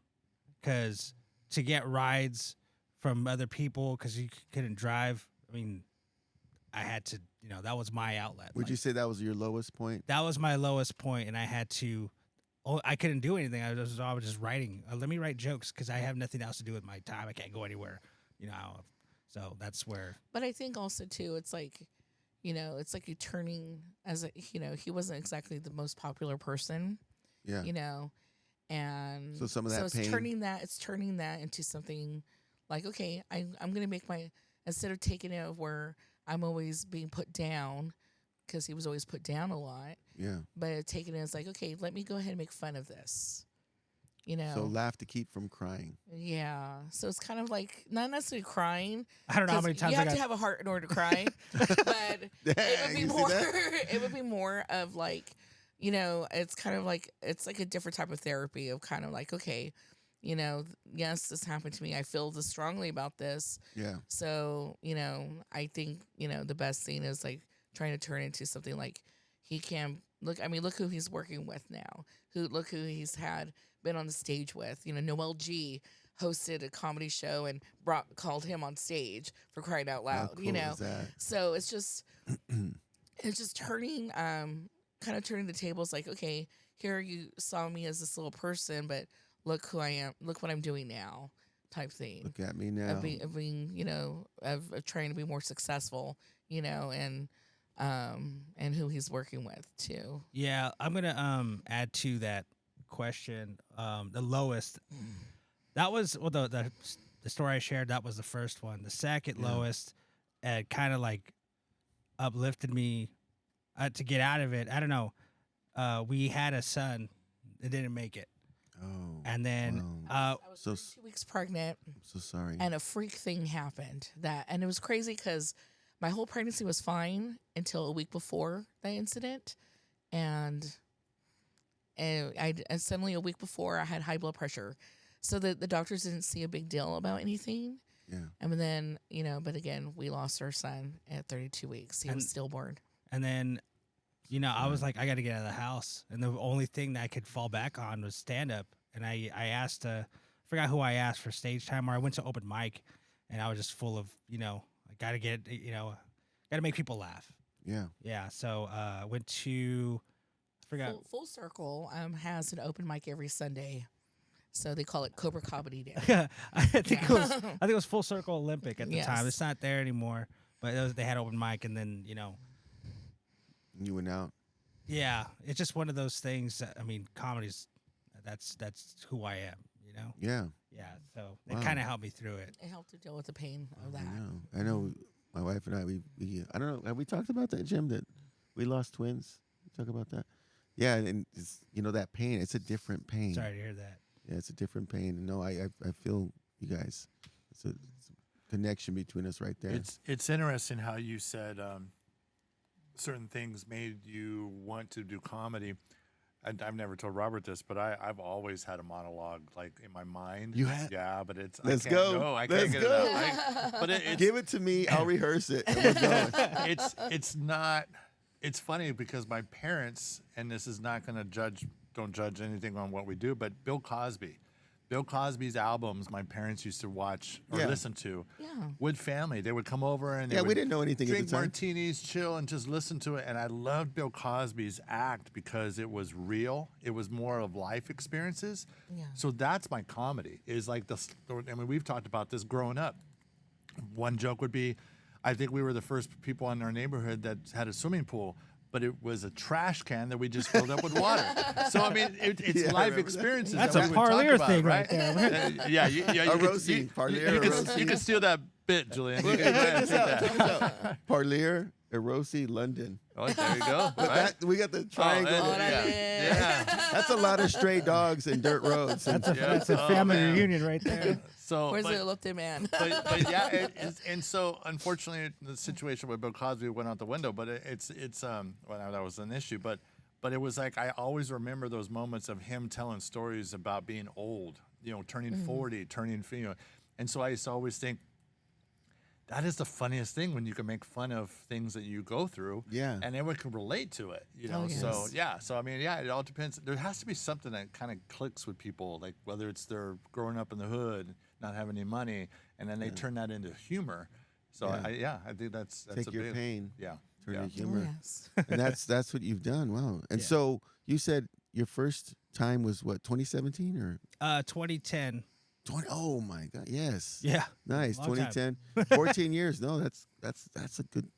because to get rides from other people because you couldn't drive. I mean, I had to. That was my outlet. Would you say that was your lowest point? That was my lowest point, and I had to. I couldn't do anything. I was just writing. Let me write jokes because I have nothing else to do with my time. I can't go anywhere. So that's where. But I think also too, it's like. It's like you turning he wasn't exactly the most popular person. Yeah. And so some of that it's pain. turning that into something like, okay, I'm gonna make instead of taking it where I'm always being put down, because he was always put down a lot. Yeah. But taking it as like, okay, let me go ahead and make fun of this. So laugh to keep from crying. Yeah. So it's kind of like not necessarily crying. I don't know how many times you have to have a heart in order to cry, but it would be more. It would be more of like, it's kind of like it's like a different type of therapy of kind of like, okay, yes, this happened to me. I feel this strongly about this. Yeah. So I think the best thing is like trying to turn into something like he can look. I mean, look who he's working with now. Look who he's been on the stage with. Noel G hosted a comedy show and called him on stage, for crying out loud. How cool is that? So it's just turning kind of turning the tables like, okay, here you saw me as this little person, but look who I am, look what I'm doing now, type thing. Look at me now. Of being of trying to be more successful, and who he's working with too. Yeah, I'm gonna add to that question. The lowest. That was the the story I shared, that was the first one. The second lowest, kind of like uplifted me to get out of it. I don't know. We had a son that didn't make it. Oh. And then I was 2 weeks pregnant. I'm so sorry. And a freak thing happened and it was crazy because my whole pregnancy was fine until a week before that incident. And suddenly a week before I had high blood pressure. So the doctors didn't see a big deal about anything. Yeah. And then, but again, we lost our son at 32 weeks. He was stillborn. And then, I was like, I got to get out of the house. And the only thing that I could fall back on was stand up. And I asked, I forgot who I asked for stage time, or I went to open mic and I was just full of, I got to get, got to make people laugh. Yeah. Yeah. So went to, I forgot. Full Circle has an open mic every Sunday. So they call it Cobra Comedy Day. I think it was Full Circle Olympic at the time. It's not there anymore, but they had open mic, and then You went out. Yeah, it's just one of those things. I mean, comedy's that's who I am. Yeah. Yeah. So it kind of helped me through it. It helped to deal with the pain of that. I know. My wife and I, we I don't know. Have we talked about that, Jim? That we lost twins. We talk about that. Yeah, and it's, that pain. It's a different pain. Sorry to hear that. Yeah, it's a different pain. No, I feel you guys. It's a connection between us right there. It's interesting how you said certain things made you want to do comedy. I've never told Robert this, but I've always had a monologue like in my mind. You had? Yeah, but it's Let's I can't go. I Let's can't get go. it out. But it's, Give it to me. I'll rehearse it. And we're going. it's not. It's funny because my parents, and this is not going to don't judge anything on what we do, but Bill Cosby's albums, my parents used to watch or listen to with family. They would come over and they would we didn't know anything drink at the time. martinis, chill, and just listen to it. And I loved Bill Cosby's act because it was real. It was more of life experiences. Yeah. So that's my comedy. Is like we've talked about this growing up. One joke would be, I think we were the first people in our neighborhood that had a swimming pool, but it was a trash can that we just filled up with water. So I mean, it's life experiences. That's that a we would talk parlier about, thing right there. Yeah, A roasting, parlier, you roasting. can steal that bit, Julian. You Check can go ahead and this take out. that. Check this out. Parlier, Erosi, London. Oh, there you go. But Right? we got the triangle. Yeah. That's a lot of stray dogs and dirt roads. That's a Yeah. that's a Oh, family man. reunion right there. So, Where's the elote man? but yeah, and so unfortunately the situation with Bill Cosby went out the window. But it's well, that was an issue. But it was like I always remember those moments of him telling stories about being old, turning 40, turning, and so I used to always think that is the funniest thing when you can make fun of things that you go through, Yeah. and everyone can relate to it, Oh, yes. So yeah, so I mean, yeah, it all depends. There has to be something that kind of clicks with people, like whether it's they're growing up in the hood, not having any money, and then they turn that into humor. So I think that's Take a your big, pain. yeah, Turn yeah. it humor. Yes. And that's what you've done. Wow. And so you said your first time was what, 2017 or 2010. 20? Oh my God. Yes. Yeah. Nice. Long time. 2010. 14 years. No, that's a good.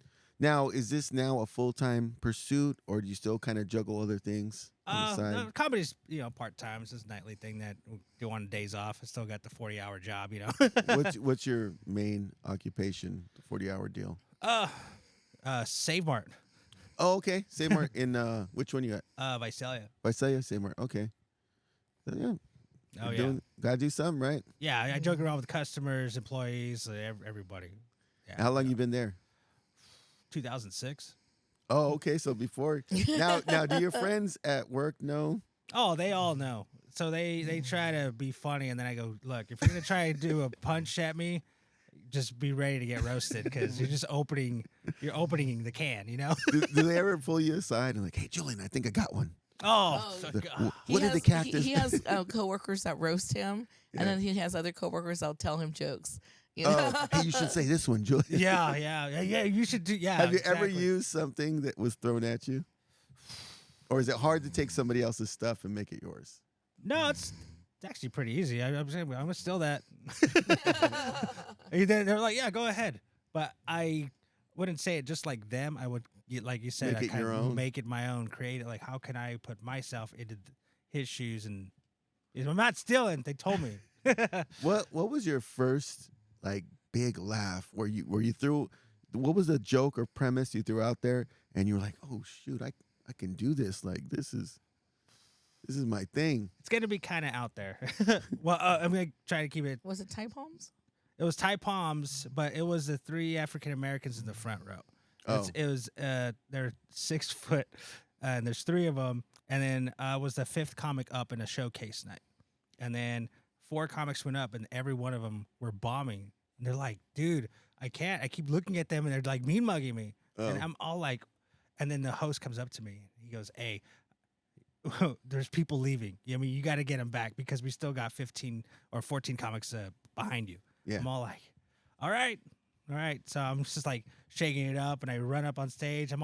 Now, is this now a full-time pursuit, or do you still kind of juggle other things on the side? No, comedy's part-time. It's this nightly thing that we do on days off. I still got the 40-hour job, What's your main occupation? The 40-hour deal. Save Mart. Oh, okay. Same Mart in which one you got? Visalia. Visalia, Same Mart. Okay. So, yeah. Oh, You're gotta do something, right? Yeah, I joke around with customers, employees, everybody. Yeah. How long you been there? 2006. Oh, okay. So before now, do your friends at work know? Oh, they all know. So they try to be funny, and then I go, look, if you're gonna try to do a punch at me, just be ready to get roasted because you're opening the can, do they ever pull you aside and like, hey, Julian, I think I got one? Oh, What did the cactus? He has coworkers that roast him, and then he has other coworkers that'll tell him jokes. Oh, hey, you should say this one, Julian. yeah. You should do. Yeah. Have you ever exactly. used something that was thrown at you, or is it hard to take somebody else's stuff and make it yours? No, it's actually pretty easy. I'm gonna steal that. They're like, yeah, go ahead. But I wouldn't say it just like them. I would, like you said, Make it kind your of own. make it my own. Create it. Like, how can I put myself into his shoes? And if I'm not stealing, they told me. What was your first like big laugh where you threw? What was the joke or premise you threw out there, and you were like, oh shoot, I can do this. Like this is my thing. It's gonna be kind of out there. Well, I'm gonna try to keep it. Was it Ty Palms? It was Ty Palms, but it was the 3 African Americans in the front row. It was they're 6 foot, and there's 3 of them, and then was the 5th comic up in a showcase night, and then 4 comics went up, and every one of them were bombing, and they're like, dude, I can't. I keep looking at them, and they're like mean mugging me, and I'm all like, and then the host comes up to me, he goes, hey, there's people leaving. I mean, you got to get them back because we still got 15 or 14 comics behind you. Yeah. I'm all like, all right. So I'm just like shaking it up, and I run up on stage.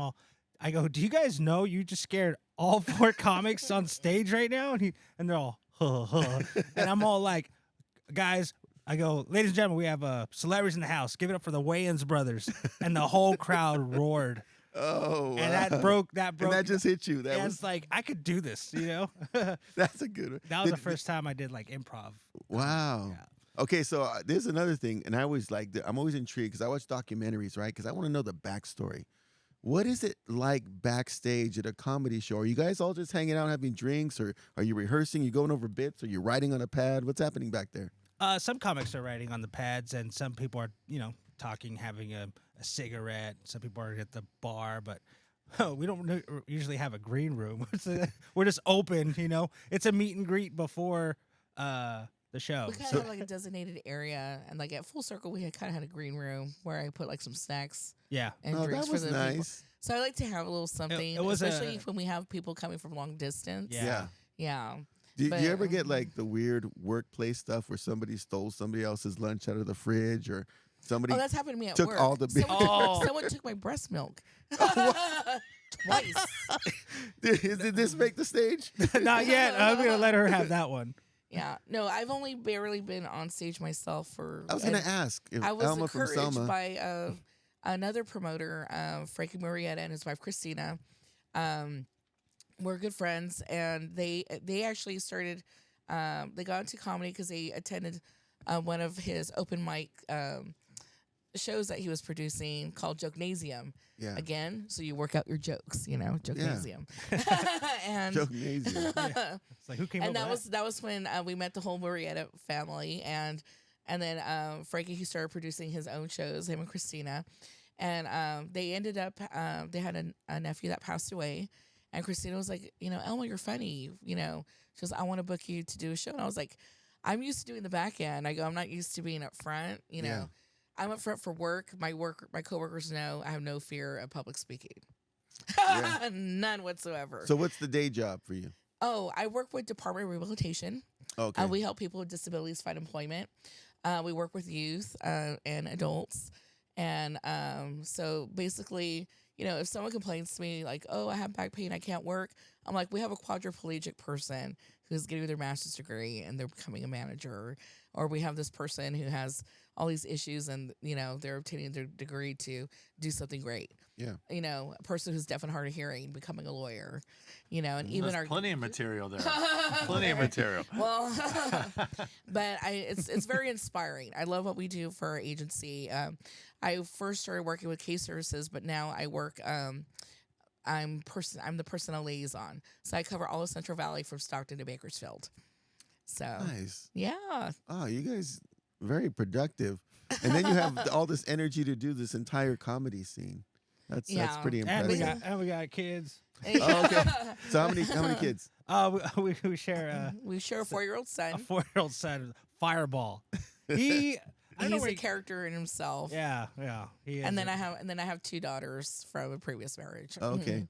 I go, do you guys know you just scared all 4 comics on stage right now? And they're all, and I'm all like, guys, I go, ladies and gentlemen, we have celebrities in the house. Give it up for the Wayans brothers. And the whole crowd roared. Oh, wow. And that broke. And that just hit you. That was it's like, I could do this, you know? That's a good one. That was the first time I did like improv. Wow. Yeah. Okay, so there's another thing, and I'm always intrigued because I watch documentaries, right? Because I want to know the backstory. What is it like backstage at a comedy show? Are you guys all just hanging out having drinks, or are you rehearsing? You going over bits? Are you writing on a pad? What's happening back there? Some comics are writing on the pads, and some people are, talking, having a cigarette. Some people are at the bar, but we don't usually have a green room. We're just open, It's a meet and greet before the show. We kind of had like a designated area, and like at Full Circle, we kind of had a green room where I put like some snacks. Yeah, and drinks that was for the nice. people. So I like to have a little something, it was especially when we have people coming from long distance. Yeah. Yeah. Do you ever get like the weird workplace stuff where somebody stole somebody else's lunch out of the fridge, or somebody? Oh, that's happened to me at took work. all the beer. Someone took my breast milk. Twice. Did this make the stage? Not yet. I'm gonna let her have that one. Yeah. No, I've only barely been on stage myself for. I was going to ask if I was Elma from encouraged Selma. by another promoter, Frankie Murrieta, and his wife Christina. We're good friends, and they actually started. They got into comedy because they attended one of his open mic shows that he was producing called Jokenasium. Yeah. Again, so you work out your jokes, Jokenasium. And Jokenasium. It's like, who came and up with that was when we met the whole Murrieta family, and then Frankie, he started producing his own shows, him and Christina, and they ended up they had a nephew that passed away, and Christina was like, Elma, you're funny, she goes, I want to book you to do a show, and I was like, I'm used to doing the back end. I go, I'm not used to being up front, Yeah. I'm up front for work. My coworkers know I have no fear of public speaking. Yeah. None whatsoever. So what's the day job for you? Oh, I work with Department of Rehabilitation. Okay. We help people with disabilities find employment. We work with youth and adults. And so basically, if someone complains to me like, oh, I have back pain, I can't work, I'm like, we have a quadriplegic person who's getting their master's degree and they're becoming a manager. Or we have this person who has all these issues and, they're obtaining their degree to do something great. Yeah. A person who's deaf and hard of hearing becoming a lawyer, and even There's our plenty of material there. Plenty of material. Well, but it's very inspiring. I love what we do for our agency. I first started working with case services, but now I work. I'm the personnel liaison, so I cover all of Central Valley from Stockton to Bakersfield. So Nice. yeah. Oh, you guys very productive, and then you have all this energy to do this entire comedy scene. That's pretty And impressive. we got kids. Oh, okay. So how many kids? We share We share a 4-year-old a son. 4-year-old son, Fireball. He, I don't know He's where a character in himself. Yeah. He is And then I have 2 daughters from a previous marriage. Okay.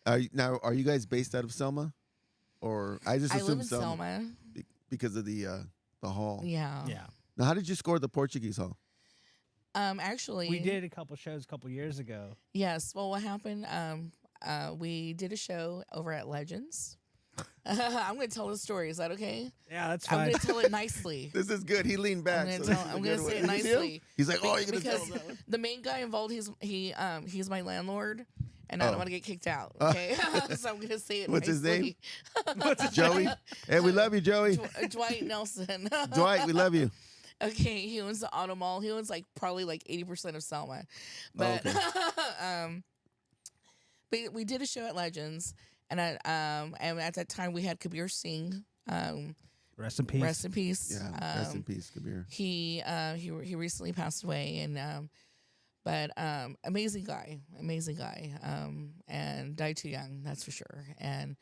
Are you guys based out of Selma, or I just I assume live in Selma. because of the hall? Yeah. Yeah. Now, how did you score the Portuguese hall? Actually, We did a couple shows a couple years ago. Yes. Well, what happened? We did a show over at Legends. I'm going to tell the story. Is that okay? Yeah, that's I'm fine. going to tell it nicely. This is good. He leaned back. I'm so going this to is a say good it one. Did you see him? nicely. He's like, oh, you're going to tell Because him that one? the main guy involved, he's my landlord, and I don't want to get kicked out. Okay, so I'm gonna say it. What's his name? What's Joey. Hey, we love you, Joey. Dwight Nelson. Dwight, we love you. Okay, he owns the auto mall. He owns like probably like 80% of Selma, but but we did a show at Legends, and and at that time we had Kabir Singh. Rest in peace. Rest in peace. Yeah, rest in peace, Kabir. He recently passed away, and but amazing guy, and died too young, that's for sure. And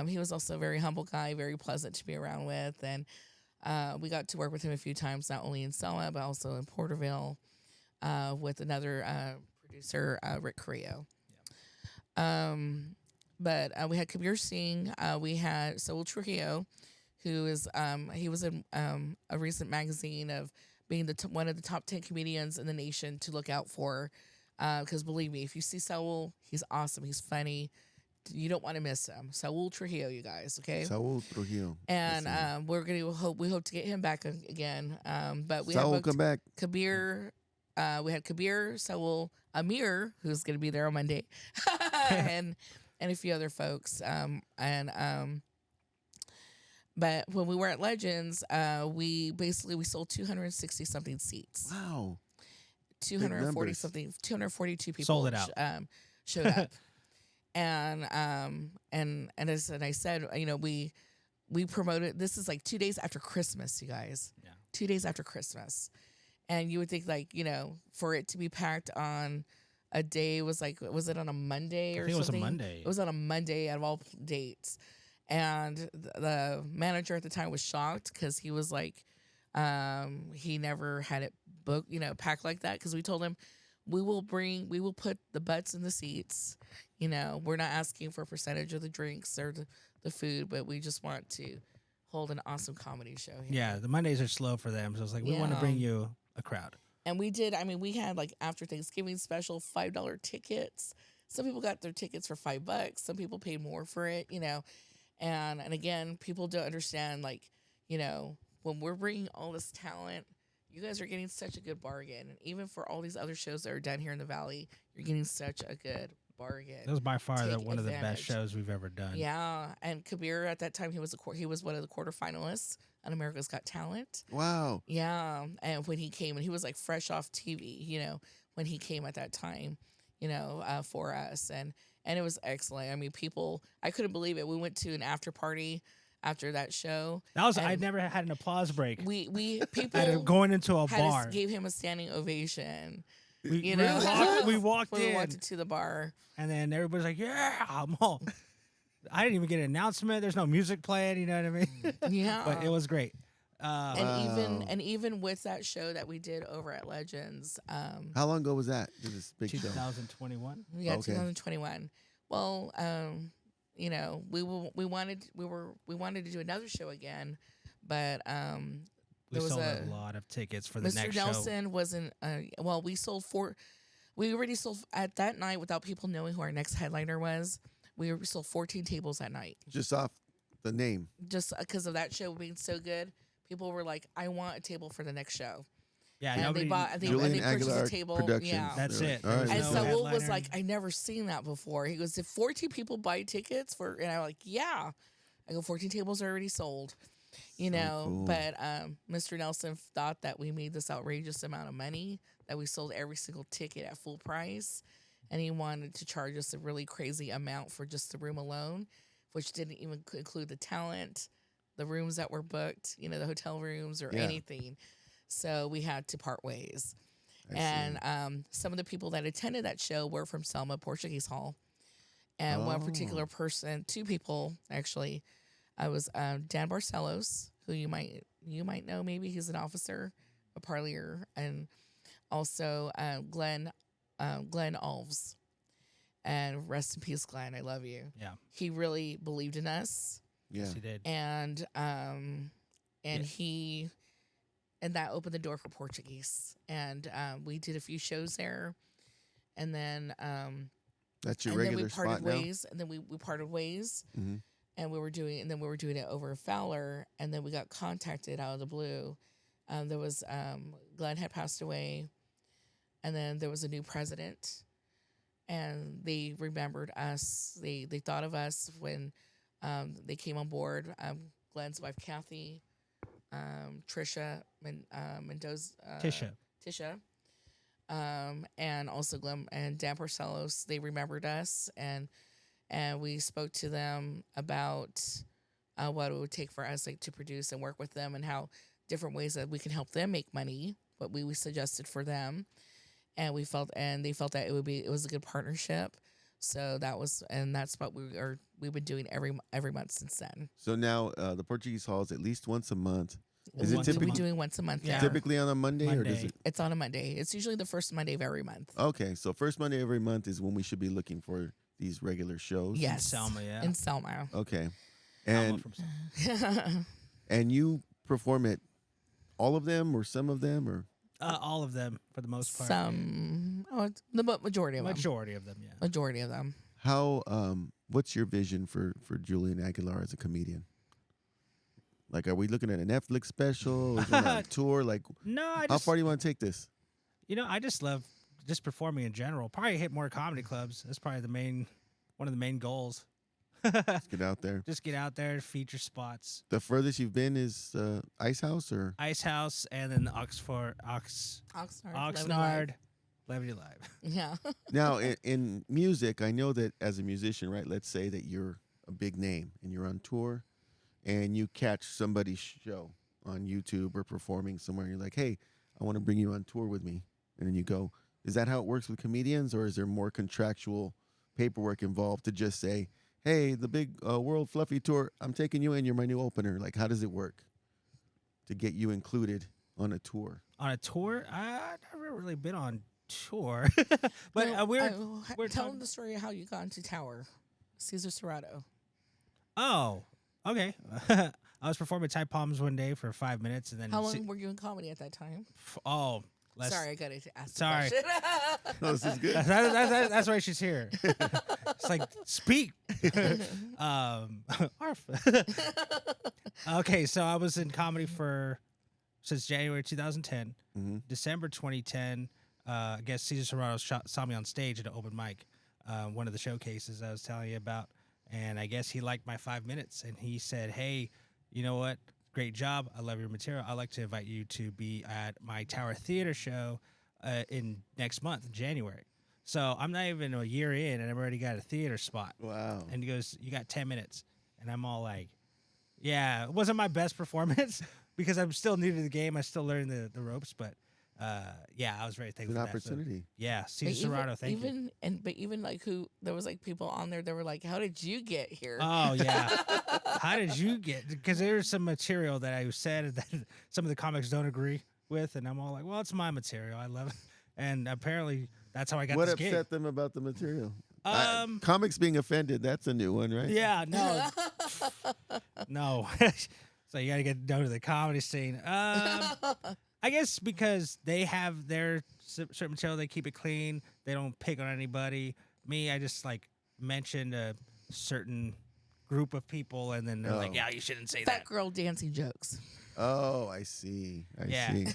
he was also a very humble guy, very pleasant to be around with, and we got to work with him a few times, not only in Selma but also in Porterville, with another producer, Rick Carrillo. Yeah. But we had Kabir Singh. We had Saul Trujillo, who is he was in a recent magazine of being one of the top 10 comedians in the nation to look out for. Because believe me, if you see Saul, he's awesome. He's funny. You don't want to miss him. Saul Trujillo, you guys, okay? Saul Trujillo. And we hope to get him back again. But we Saul have come back. Kabir. We had Kabir, Saul, Amir, who's going to be there on Monday, and a few other folks. But when we were at Legends, we sold 260 something seats. Wow. 242 people Sold it out. Showed up. And as I said, we promoted. This is like 2 days after Christmas, you guys. Yeah. 2 days after Christmas, and you would think for it to be packed on a day was it on a Monday or something? It was a Monday. It was on a Monday out of all dates, and the manager at the time was shocked because he was like, he never had it booked, packed like that. Because we told him, we will put the butts in the seats. We're not asking for a percentage of the drinks or the food, but we just want to hold an awesome comedy show here. Yeah, the Mondays are slow for them, so it's like we want to bring you a crowd. And we did. I mean, we had like after Thanksgiving special $5 tickets. Some people got their tickets for $5. Some people paid more for it. And again, people don't understand when we're bringing all this talent, you guys are getting such a good bargain. And even for all these other shows that are done here in the Valley, you're getting such a good bargain. It was by far Take one of the best advantage. shows we've ever done. Yeah, and Kabir at that time he was one of the quarterfinalists on America's Got Talent. Wow. Yeah, and when he came, and he was like fresh off TV, when he came at that time, for us, and it was excellent. I mean, I couldn't believe it. We went to an after party after that show. I never had an applause break. We people going into a bar gave him a standing ovation. We walked when in. we walked into the bar, and then everybody's like, "Yeah, I'm all." I didn't even get an announcement. There's no music playing. You know what I mean? Yeah, but it was great. And even with that show that we did over at Legends, how long ago was that? This big 2021. Yeah, okay. 2021. Well, we wanted to do another show again, but we sold a lot of tickets for the Mr. next Nelson show. wasn't. We sold we already sold at that night without people knowing who our next headliner was. We sold 14 tables that night. Just off the name. Just because of that show being so good, people were like, "I want a table for the next show." Yeah, and they bought. Julian they purchased Aguilar a table. Productions. Yeah, that's it. All right. and no Saul was headliner. like, "I never seen that before." He goes, "Did 14 people buy tickets for?" And I'm like, "Yeah." I go, 14 tables are already sold. Cool. But Mr. Nelson thought that we made this outrageous amount of money, that we sold every single ticket at full price, and he wanted to charge us a really crazy amount for just the room alone, which didn't even include the talent, the rooms that were booked, the hotel rooms or anything. So we had to part ways. Some of the people that attended that show were from Selma Portuguese Hall. And one particular person, two people actually, I was Dan Barcelos, who you might know, maybe he's an officer, a parlier, and also Glenn Alves. And rest in peace, Glenn. I love you. Yeah, he really believed in us. Yeah, yes, he did. And that opened the door for Portuguese. And we did a few shows there, and then that's your and regular then we parted spot ways, and then we parted ways. Mm-hmm. And we were doing it over in Fowler, and then we got contacted out of the blue. There was Glenn had passed away, and then there was a new president, and they remembered us. They thought of us when they came on board. Glenn's wife Kathy, Mendoza, Tisha, and also Glenn and Dan Porcellos. They remembered us, and we spoke to them about what it would take for us to produce and work with them, and how different ways that we can help them make money. What we suggested for them, and they felt that it was a good partnership. So that's what we've been doing every month since then. So now the Portuguese Hall is at least once a month. Is We'll it typically be doing once a month? Yeah. There. typically on a Monday, or does it? It's on a Monday. It's usually the first Monday of every month. Okay, so first Monday every month is when we should be looking for these regular shows. Yes, Selma, yeah. in Selma. Okay, Alma and from Selma. and you perform at all of them or some of them or All of them for the most part. The majority of them. Majority of them, yeah. Majority of them. how? What's your vision for Julian Aguilar as a comedian? Like, are we looking at a Netflix special? Is it on a tour? Like, No, how far do you want to take this? I just love just performing in general. Probably hit more comedy clubs. That's probably one of the main goals. Let's get out there. Just get out there, feature spots. The furthest you've been is Ice House, or Ice House, and then Oxnard. Oxnard, Levity Live. Yeah. now in music, I know that as a musician, right? Let's say that you're a big name and you're on tour, and you catch somebody's show on YouTube or performing somewhere. And you're like, hey, I want to bring you on tour with me, and then you go. Is that how it works with comedians, or is there more contractual paperwork involved to just say, hey, the big World Fluffy Tour, I'm taking you in, you're my new opener? Like, how does it work to get you included on a tour? On a tour? I've never really been on tour. But we're tell talking- them the story of how you got into Tower. Cesar Serrato. Oh, okay. I was performing Ty Palms one day for 5 minutes, and then How long were you in comedy at that time? Sorry, I got to ask. Sorry. The question. No, this is good. That's why she's here. It's like, speak. Arf. Okay, so I was in comedy since January 2010. Mm-hmm. December 2010, I guess Cesar Serrato saw me on stage at an open mic, one of the showcases I was telling you about. And I guess he liked my 5 minutes, and he said, hey, you know what? Great job. I love your material. I'd like to invite you to be at my Tower Theater show in next month, January. So I'm not even a year in, and I've already got a theater spot. Wow. And he goes, you got 10 minutes. And I'm all like, yeah, it wasn't my best performance because I'm still new to the game. I still learning the ropes, but yeah, I was very thankful An for that. So, opportunity. yeah, Cesar Serrato, thank you. But even like there was like people on there that were like, how did you get here? Oh, yeah. How did you get? Because there's some material that I said that some of the comics don't agree with, and I'm all like, well, it's my material. I love it. And apparently that's how I got What this upset gig. them about the material? Comics being offended, that's a new one, right? Yeah, no. No. So you got to get down to the comedy scene. I guess because they have their certain material, they keep it clean. They don't pick on anybody. Me, I just like mentioned a certain group of people, and then they're like, "Yeah, you shouldn't say Fat that." girl dancing jokes. Oh, I see. I see.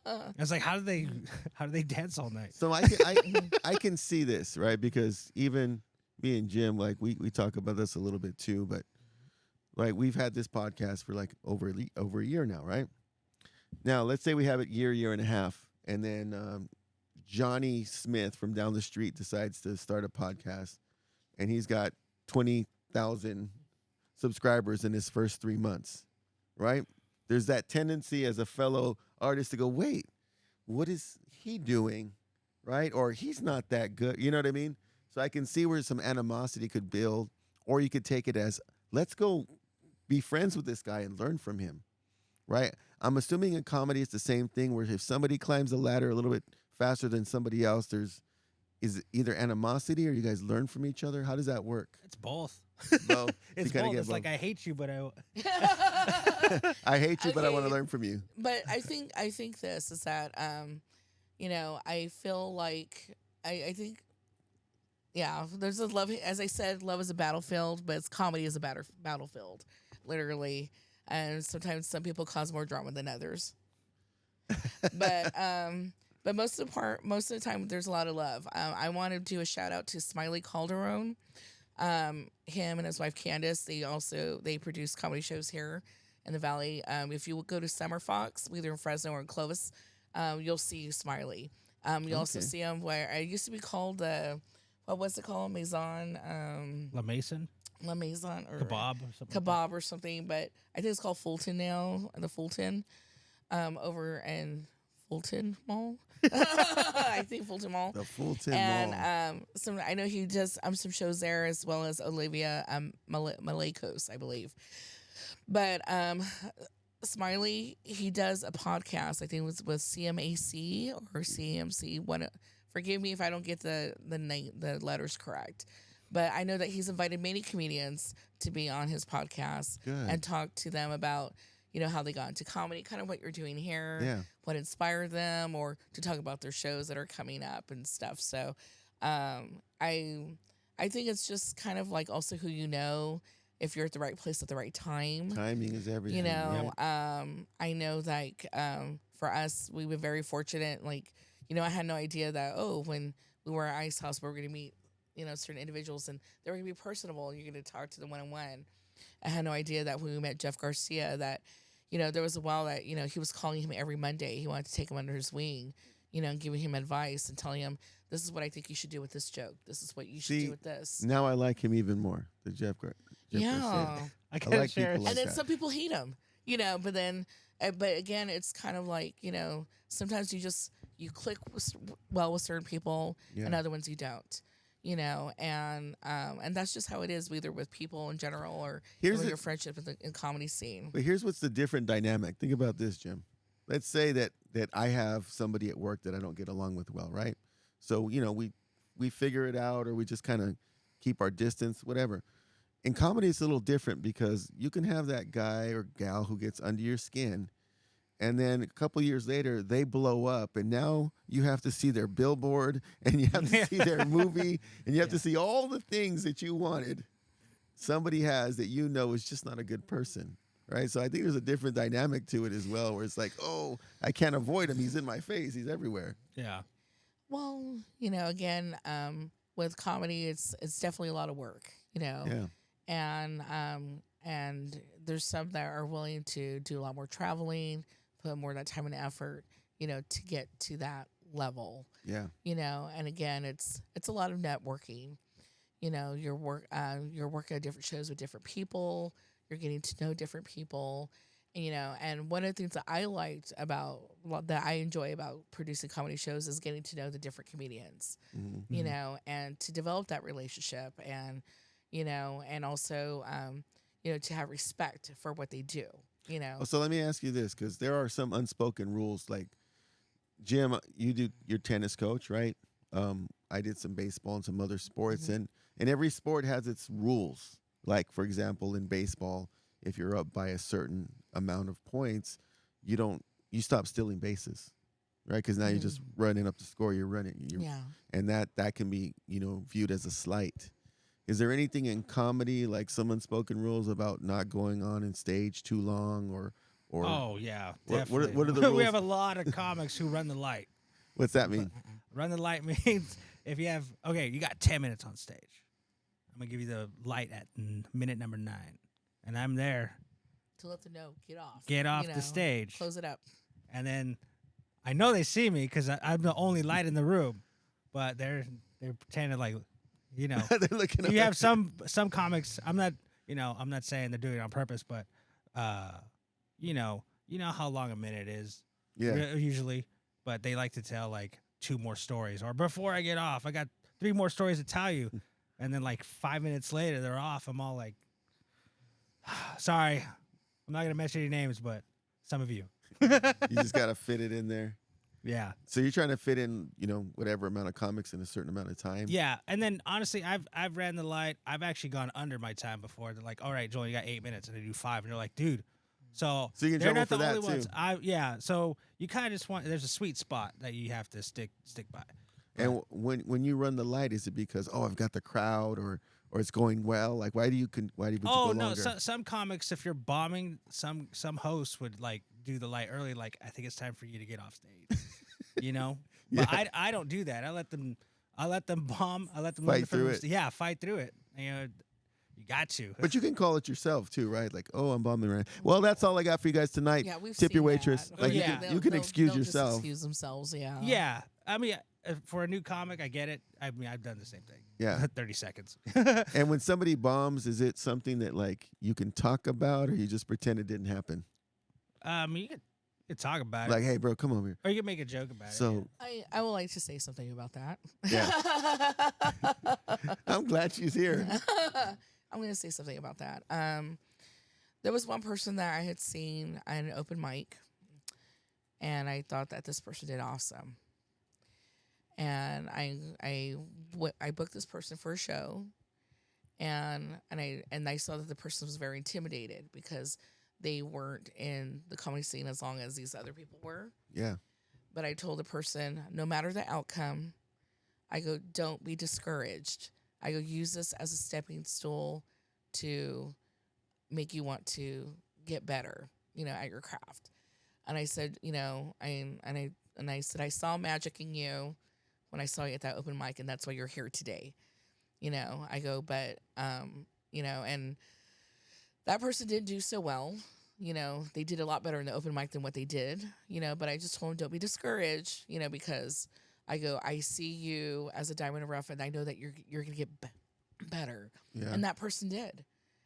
I was like, "How do they dance all night?" So I can see this, right? Because even me and Jim, like we talk about this a little bit too, but like we've had this podcast for like over a year now, right? Now let's say we have it year and a half, and then Johnny Smith from down the street decides to start a podcast, and he's got 20,000 subscribers in his first 3 months, right? There's that tendency as a fellow artist to go, wait, what is he doing, right? Or he's not that good, you know what I mean? So I can see where some animosity could build, or you could take it as, let's go be friends with this guy and learn from him, right? I'm assuming in comedy it's the same thing, where if somebody climbs the ladder a little bit faster than somebody else, is either animosity or you guys learn from each other? How does that work? It's both. Both. It's You kinda both. get It's like I hate you, but I hate you, but I want to Okay. learn from you. But I think this is that I feel like I think there's a love, as I said, love is a battlefield, but comedy is a battlefield, literally. And sometimes some people cause more drama than others. But But most of the time, there's a lot of love. I want to do a shout out to Smiley Calderon. Him and his wife Candace. They produce comedy shows here in the Valley. If you go to Summer Fox, either in Fresno or in Clovis, you'll see Smiley. You'll also see him where it used to be called what was it called? Maison. La Maison. La Maison or Kebab or something. Kebab or something, but I think it's called Fulton now. The Fulton, over in Fulton Mall. I think Fulton Mall. The Fulton Mall. And I know he does some shows there as well as Olivia Malakos, I believe. But Smiley, he does a podcast. I think it was with CMAC or CMC. Forgive me if I don't get the letters correct. But I know that he's invited many comedians to be on his podcast and talk to them about, how they got into comedy, kind of what you're doing here, what inspired them, or to talk about their shows that are coming up and stuff. So I think it's just kind of like also who you know, if you're at the right place at the right time. Timing is everything. I know like for us, we were very fortunate. Like, I had no idea that, when we were at Ice House, we were going to meet, certain individuals and they were going to be personable. You're going to talk to them one-on-one. I had no idea that when we met Jeff Garcia that, there was a while that, he was calling him every Monday. He wanted to take him under his wing, and giving him advice and telling him, this is what I think you should do with this joke. This is what you should do with this. Now I like him even more, the Jeff Garcia. I like share. people like and then that. some people hate him, but again, it's kind of like, sometimes you click well with certain people and other ones you don't. And that's just how it is, either with people in general or with your friendship in comedy scene. But here's what's the different dynamic. Think about this, Jim. Let's say that I have somebody at work that I don't get along with well, right? So, we figure it out or we just kind of keep our distance, whatever. In comedy, it's a little different because you can have that guy or gal who gets under your skin, and then a couple years later, they blow up, and now you have to see their billboard, and you have to see their movie, and you have to see all the things that you wanted somebody has that is just not a good person, right? So I think there's a different dynamic to it as well, where it's like, oh, I can't avoid him. He's in my face. He's everywhere. Yeah. Well, again, with comedy, it's definitely a lot of work, Yeah. And there's some that are willing to do a lot more traveling, put more of that time and effort, to get to that level. Yeah. And again, it's a lot of networking. You're working at different shows with different people. You're getting to know different people. And one of the things that I enjoy about producing comedy shows is getting to know the different comedians, and to develop that relationship and also, to have respect for what they do, So let me ask you this, because there are some unspoken rules. Like, Jim, you do your tennis coach, right? I did some baseball and some other sports, and every sport has its rules. Like, for example, in baseball, if you're up by a certain amount of points, you stop stealing bases, right? Because now you're just running up the score. You're running, and that can be viewed as a slight. Is there anything in comedy, like some unspoken rules about not going on in stage too long, or? Oh yeah, what definitely. are the rules? We have a lot of comics who run the light. What's that mean? Run the light means if you got 10 minutes on stage. I'm gonna give you the light at minute number 9, and I'm there to let them know get off the stage, close it up, and then I know they see me because I'm the only light in the room, but they're pretending like. They're looking. You have some comics. I'm not saying they're doing it on purpose, but you know how long a minute is. Yeah. Usually, but they like to tell like 2 more stories, or before I get off, I got 3 more stories to tell you, and then like 5 minutes later they're off. I'm all like, sorry, I'm not gonna mention any names, but some of you. You just gotta fit it in there. Yeah. So you're trying to fit in, whatever amount of comics in a certain amount of time. Yeah, and then honestly, I've ran the light. I've actually gone under my time before. They're like, all right, Joel, you got 8 minutes, and I do 5, and you're like, dude. So you get in they're trouble not for the that only ones. too. So you kind of just want. There's a sweet spot that you have to stick by. And when you run the light, is it because I've got the crowd or it's going well? Like why would you go longer? No, some comics, if you're bombing, some hosts would like do the light early. Like I think it's time for you to get off stage. you know. But Yeah. I don't do that. I let them bomb. I let them Fight learn from through their it. Yeah, fight through it. You know, you got to. But you can call it yourself too, right? Like, oh, I'm bombing right. Well, that's all I got for you guys tonight. Yeah, we've Tip your seen waitress. that. Like Yeah. you can excuse they'll yourself. Just excuse themselves. Yeah. Yeah, I mean, for a new comic, I get it. I mean, I've done the same thing. Yeah. 30 seconds. And when somebody bombs, is it something that like you can talk about, or you just pretend it didn't happen? You could talk about Like, it, hey, bro, come over here. or you can make a joke about it. So I would like to say something about that. Yeah. I'm glad she's here. I'm going to say something about that. There was one person that I had seen at an open mic, and I thought that this person did awesome. And I booked this person for a show, and I saw that the person was very intimidated because they weren't in the comedy scene as long as these other people were. Yeah. But I told the person, no matter the outcome, I go, don't be discouraged. I go, use this as a stepping stool to make you want to get better, you know, at your craft. And I said, you know, I said, I saw magic in you when I saw you at that open mic, and that's why you're here today. You know, I go, but, you know, and that person didn't do so well. You know, they did a lot better in the open mic than what they did, you know, but I just told them, don't be discouraged, you know, because I go, I see you as a diamond in the rough, and I know that you're going to get better. Yeah. And that person did.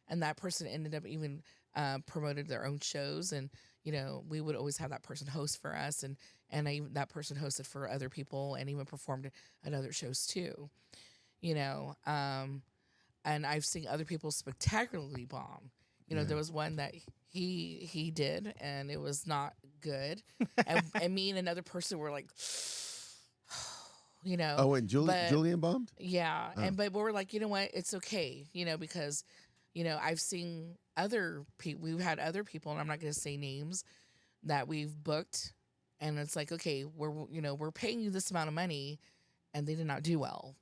And that person ended up even promoted their own shows. And, you know, we would always have that person host for us. And that person hosted for other people and even performed at other shows too, you know. And I've seen other people spectacularly bomb. You know, there was one that he did, and it was not good. and me and another person were like, you know. Oh, and Julian bombed? Yeah. But we're like, you know what? It's okay, you know, because, you know, I've seen other people, we've had other people, and I'm not going to say names, that we've booked. And it's like, okay, we're paying you this amount of money, and they did not do well,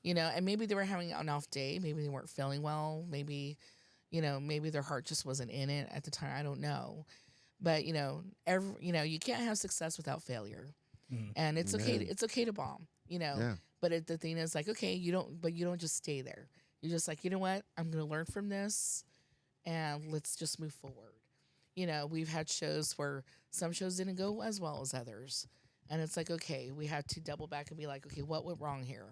you know. And maybe they were having an off day. Maybe they weren't feeling well. Maybe, you know, maybe their heart just wasn't in it at the time. I don't know. But, you know, you can't have success without failure. And it's okay. It's okay to bomb, you know. Yeah. But the thing is, like, okay, you don't just stay there. You're just like, you know what? I'm going to learn from this, and let's just move forward. You know, we've had shows where some shows didn't go as well as others. And it's like, okay, we had to double back and be like, okay, what went wrong here?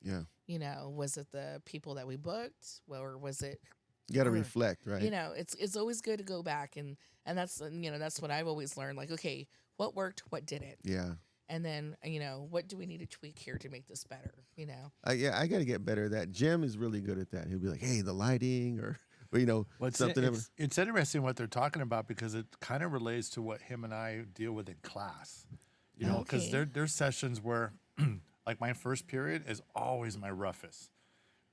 Yeah. You know, was it the people that we booked? Or was it... You got to reflect, right? You know, it's always good to go back. And that's, you know, that's what I've always learned. Like, okay, what worked? What didn't? Yeah. And then, you know, what do we need to tweak here to make this better? You know? Yeah, I got to get better at that. Jim is really good at that. He'll be like, hey, the lighting or you know, something. It's interesting what they're talking about because it kind of relates to what him and I deal with in class. You know, because there's sessions where, like my first period is always my roughest.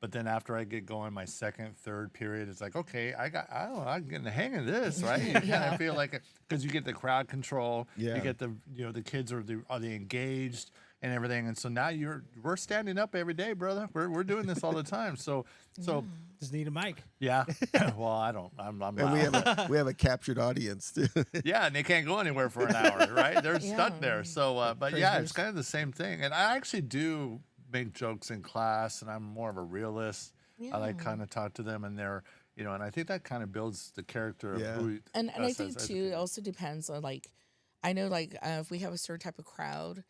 But then after I get going, my second, third period, it's like, okay, I'm getting the hang of this, right? You kind of feel like, because you get the crowd control, you get the kids are they engaged and everything, and so now we're standing up every day, brother. We're doing this all the time. So just need a mic. Yeah. Well, I don't. I'm and we have a captured audience too. Yeah, and they can't go anywhere for an hour, right? They're stuck there. So, but yeah, it's kind of the same thing. And I actually do make jokes in class, and I'm more of a realist. I like kind of talk to them, and they're, you know, and I think that kind of builds the character of who. And I think too, it also depends on, like, I know, like, if we have a certain type of crowd,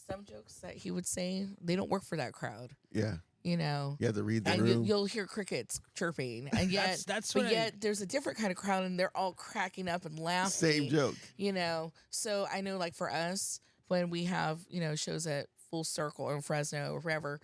some jokes that he would say, they don't work for that crowd. Yeah. You know, you have to read the and room. You'll hear crickets chirping, and yet, yet there's a different kind of crowd, and they're all cracking up and laughing. Same joke. You know, so I know, like, for us, when we have, you know, shows at Full Circle or in Fresno or wherever,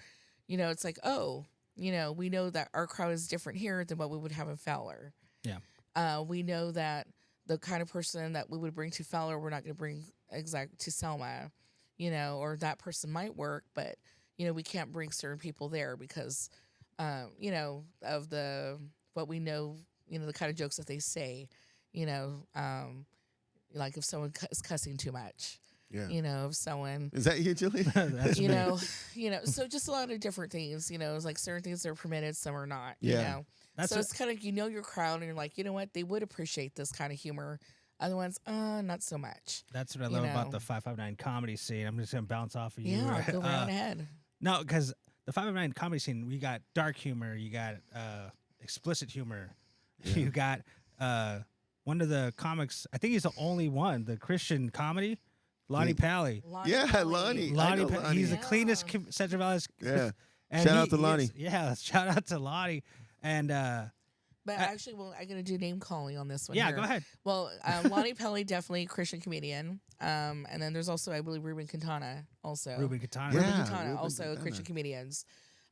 you know, it's like, oh, you know, we know that our crowd is different here than what we would have in Fowler. Yeah. We know that the kind of person that we would bring to Fowler, we're not going to bring to Selma, you know, or that person might work, but, you know, we can't bring certain people there because, you know, of what we know, you know, the kind of jokes that they say, you know, like if someone is cussing too much. Yeah. You know, if someone... Is that you, Julie? you know, so just a lot of different things, you know, it's like certain things are permitted, some are not, you know. So it's kind of, you know, your crowd, and you're like, you know what, they would appreciate this kind of humor Other ones, not so much. That's what I love about the 559 comedy scene. I'm just gonna bounce off of you. Yeah, go right on ahead. No, because the 559 comedy scene, we got dark humor, you got explicit humor, you got one of the comics. I think he's the only one. The Christian comedy, Lonnie Pally. Lonnie. Lonnie. He's the cleanest Central Valley's. Yeah. And shout out to Lonnie. Shout out to Lonnie. And but actually, well, I'm gonna do name calling on this one. Yeah, here. go ahead. Well, Lonnie Pelly, definitely a Christian comedian. And then there's also, I believe, Ruben Quintana, also. Ruben Quintana. Ruben Quintana, also Christian comedians.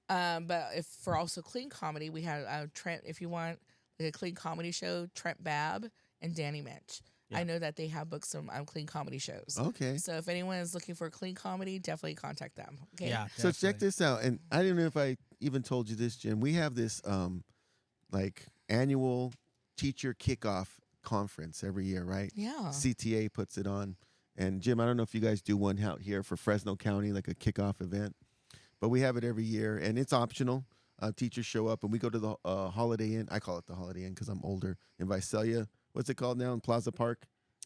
But if for also clean comedy, we had Trent. If you want like a clean comedy show, Trent Babb and Danny Mitch. I know that they have booked some clean comedy shows. Okay. So if anyone is looking for a clean comedy, definitely contact them. Okay. Yeah. So check this out, and I don't know if I even told you this, Jim. We have this like annual teacher kickoff conference every year, right? Yeah. CTA puts it on, and Jim, I don't know if you guys do one out here for Fresno County, like a kickoff event, but we have it every year, and it's optional. Teachers show up, and we go to the Holiday Inn. I call it the Holiday Inn because I'm older in Visalia. What's it called now in Plaza Park?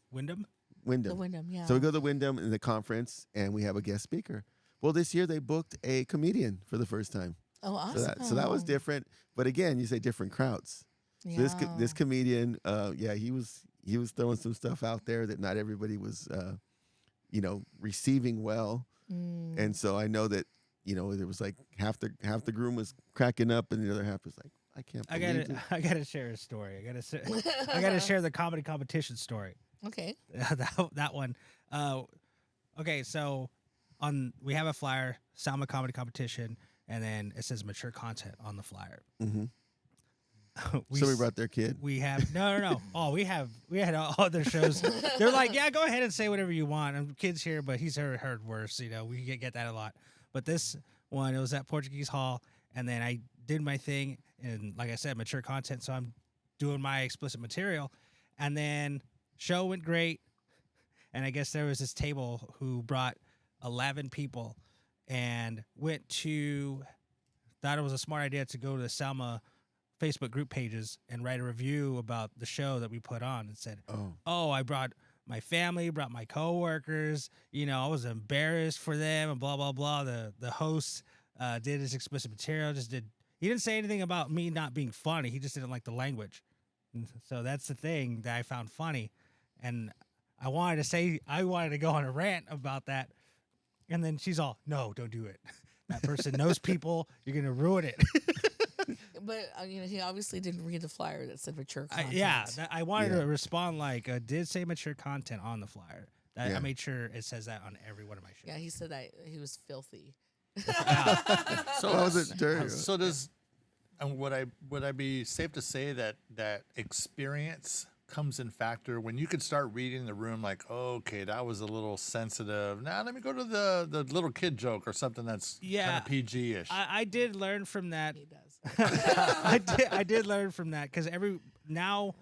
Wyndham. The Wyndham, yeah. So we go to the Wyndham in the conference, and we have a guest speaker. Well, this year they booked a comedian for the first time. Oh, awesome. So that was different. But again, you say different crowds. Yeah. This comedian, he was throwing some stuff out there that not everybody was, receiving well. And so I know that there was like half the room was cracking up, and the other half was like, I can't believe it. I gotta share a story. I gotta share the comedy competition story. Okay. that one. Okay, so we have a flyer, Salma Comedy Competition, and then it says mature content on the flyer. Mm-hmm. Somebody brought their kid. We have no. Oh, we had all other shows. They're like, yeah, go ahead and say whatever you want. And kid's here, but he's heard worse. We get that a lot. But this one, it was at Portuguese Hall, and then I did my thing, and like I said, mature content. So I'm doing my explicit material, and then show went great. And I guess there was this table who brought 11 people, and thought it was a smart idea to go to the Salma Facebook group pages and write a review about the show that we put on, and said, "Oh, I brought my family, brought my coworkers. I was embarrassed for them, and blah blah blah." The host did his explicit material. He didn't say anything about me not being funny. He just didn't like the language. And so that's the thing that I found funny, and I wanted to go on a rant about that, and then she's all, "No, don't do it. That person knows people. You're gonna ruin it." But he obviously didn't read the flyer that said mature content. I wanted to respond like, did say mature content on the flyer. I made sure it says that on every one of my shows. Yeah, he said that he was filthy. So was it dirty? So would I be safe to say that experience comes in factor when you could start reading the room like, okay, that was a little sensitive. Now let me go to the little kid joke or something that's kind of PG-ish. I did learn from that. He does. I did learn from that because now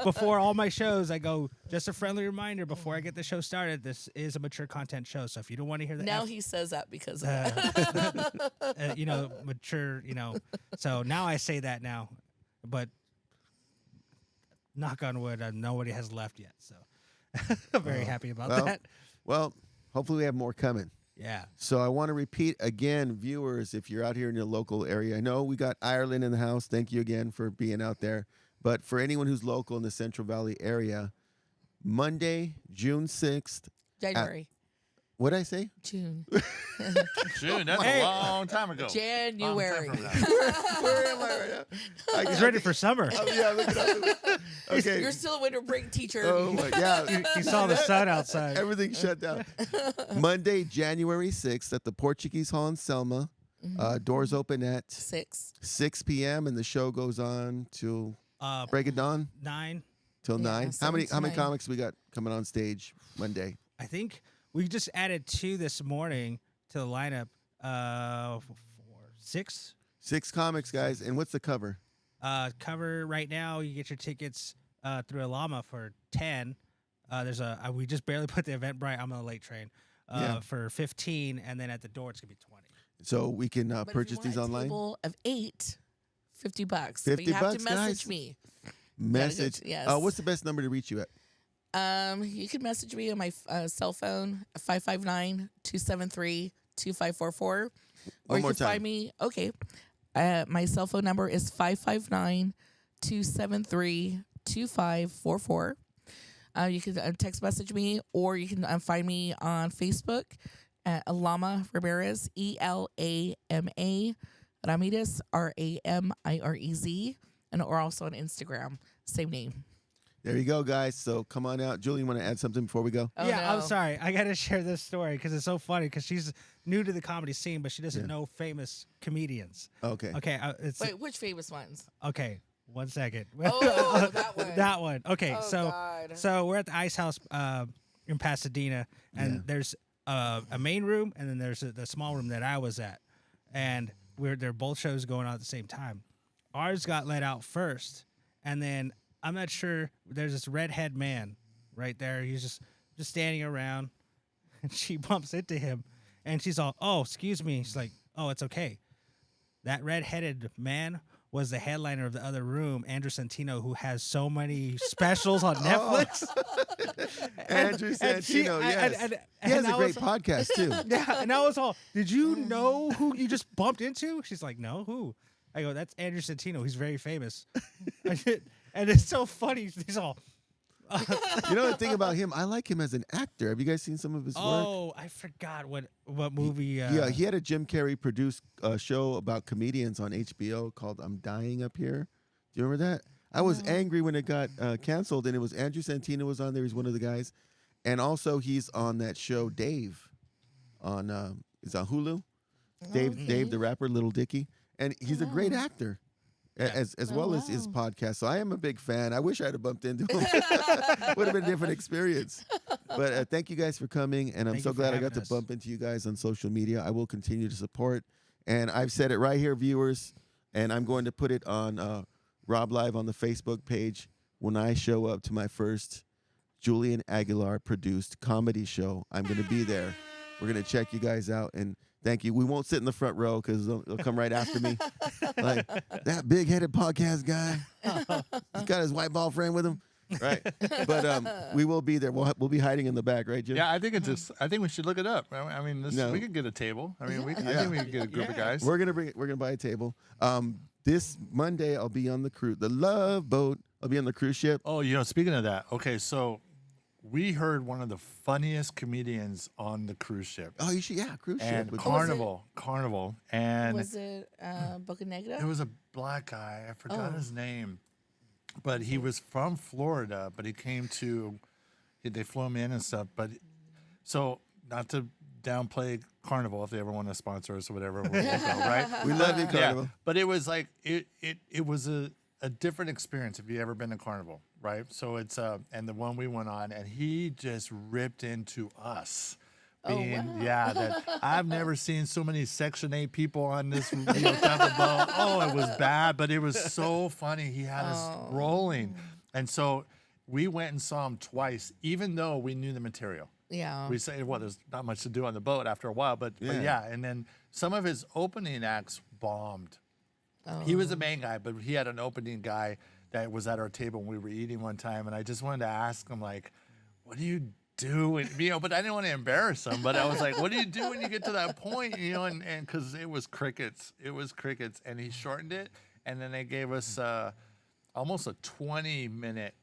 before all my shows, I go, just a friendly reminder before I get the show started, this is a mature content show. So if you don't want to hear that, now he says that because of that. Mature, so now I say that now, but knock on wood, nobody has left yet. So I'm very happy about that. Well, hopefully we have more coming. Yeah. So I want to repeat again, viewers, if you're out here in your local area, I know we got Ireland in the house. Thank you again for being out there. But for anyone who's local in the Central Valley area, Monday, June 6th. January. What did I say? June. June, that's a long time ago. January. Where am I right now? He's ready for summer. Yeah, look it up. Okay. You're still a winter break teacher. Oh, my God. He saw the sun outside. Everything shut down. Monday, January 6th at the Portuguese Hall in Selma. Doors open at 6 p.m. and the show goes on till break of dawn? 9. Till 9. How many 9. comics we got coming on stage Monday? I think we just added 2 this morning to the lineup. 6. 6 comics, guys. And what's the cover? Cover right now, you get your tickets through Elama for 10. We just barely put the Eventbrite. I'm on a late train for 15, and then at the door it's gonna be 20. So we can But purchase if you these want online. A table of 8, $50. 50 but you have bucks, to message guys. me. message. Yes. What's the best number to reach you at? You can message me on my cell phone, 559-273-2544. Or One you more can time. find me. Okay. My cell phone number is 559-273-2544. You can text message me, or you can find me on Facebook at Elama Ramirez, ELAMA Ramirez, RAMIREZ, and or also on Instagram, same name. There you go, guys. So come on out. Julie, you want to add something before we go? Oh, yeah, no. I'm sorry. I got to share this story because it's so funny because she's new to the comedy scene, but she doesn't know famous comedians. Okay. Okay. Wait, which famous ones? Okay. 1 second. Oh, that one. That one. Okay. Oh, so God. so we're at the Ice House in Pasadena, and Yeah. there's a main room, and then there's the small room that I was at, and they're both shows going on at the same time. Ours got let out first, and then I'm not sure. There's this redhead man right there. He's just standing around, and she bumps into him, and she's all, "Oh, excuse me." She's like, "Oh, it's okay." That redheaded man was the headliner of the other room, Andrew Santino, who has so many specials on Netflix. Andrew Santino, yes. He has a great podcast, too. Yeah, and I was all, "Did you know who you just bumped into?" She's like, "No, who?" I go, "That's Andrew Santino. He's very famous." And it's so funny. He's all, You know the thing about him? I like him as an actor. Have you guys seen some of his work? "Oh, I forgot what movie." Yeah, he had a Jim Carrey produced show about comedians on HBO called "I'm Dying Up Here." Do you remember that? I was angry when it got canceled, and it was Andrew Santino was on there. He's one of the guys, and also he's on that show Dave, on it's on Hulu. Dave the rapper, Little Dicky, and he's a great actor. As well as his podcast. So I am a big fan. I wish I had bumped into him. Would have been a different experience. But thank you guys for coming, and I'm Thank so you for glad I got having to us. bump into you guys on social media. I will continue to support. And I've said it right here, viewers, and I'm going to put it on RobLive on the Facebook page when I show up to my first Julian Aguilar produced comedy show. I'm going to be there. We're going to check you guys out, and thank you. We won't sit in the front row because they'll come right after me. Like, that big-headed podcast guy. He's got his white ball frame with him. Right. But we will be there. We'll be hiding in the back, right, Jim? Yeah, I think it's just. I think we should look it up. I mean, No. we could get a table. I mean, I Yeah. think we could get a group of guys. We're gonna buy a table. This Monday I'll be on the Love Boat. I'll be on the cruise ship. Oh, speaking of that, okay, so we heard one of the funniest comedians on the cruise ship. Oh, you should, cruise ship. And with- Carnival, and Was it Boca Negra? it was a black guy. I forgot Oh. his name, but he was from Florida. But he came to, they flew him in and stuff. But so not to downplay Carnival, if they ever want to sponsor us or whatever, we'll go, right? we love you, Carnival. Yeah, but it was like it was a different experience if you ever been to Carnival, right? So it's and the one we went on, and he just ripped into us. Being, wow. that I've never seen so many Section 8 people on this type of boat. Oh, it was bad, but it was so funny. He had us rolling. And so we went and saw him twice, even though we knew the material. Yeah. We say, well, there's not much to do on the boat after a while, but yeah. And then some of his opening acts bombed. He was the main guy, but he had an opening guy that was at our table when we were eating one time, and I just wanted to ask him, like, what do you do? And, but I didn't want to embarrass him, but I was like, what do you do when you get to that point? And because it was crickets. It was crickets, and he shortened it, and then they gave us almost a 20-minute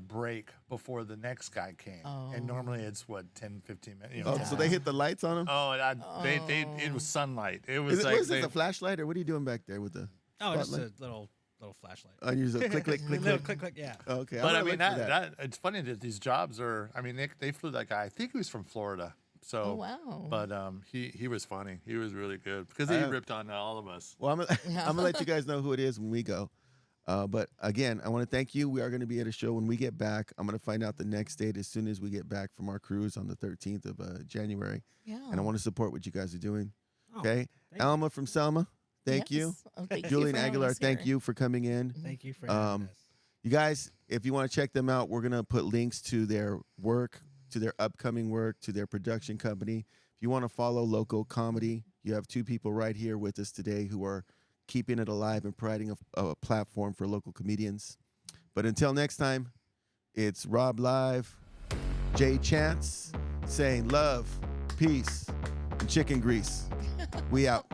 break before the next guy came. And normally it's 10, 15 minutes. So they hit the lights on him? It was sunlight. It was Is like this a flashlight, or what are you doing back there with the Oh, just spotlight? a little flashlight. Oh, you just click, click, click, Little click. click, yeah. Okay. But I I'm mean, gonna look for that it's funny that these jobs are. I mean, they flew that guy. I think he was from Florida. So, Oh, wow. But he was funny. He was really good because he ripped on all of us. Well, I'm gonna let you guys know who it is when we go. But again, I want to thank you. We are going to be at a show when we get back. I'm going to find out the next date as soon as we get back from our cruise on the 13th of January. Yeah. And I want to support what you guys are doing. Oh, Okay, thank Alma from Selma, thank you. Yes. Oh, thank you Julian for having Aguilar, us thank here. you for coming in. Thank you for having us. You guys, if you want to check them out, we're going to put links to their work, to their upcoming work, to their production company. If you want to follow local comedy, you have two people right here with us today who are keeping it alive and providing a platform for local comedians. But until next time, it's RobLive, Jay Chance saying love, peace, and chicken grease. We out.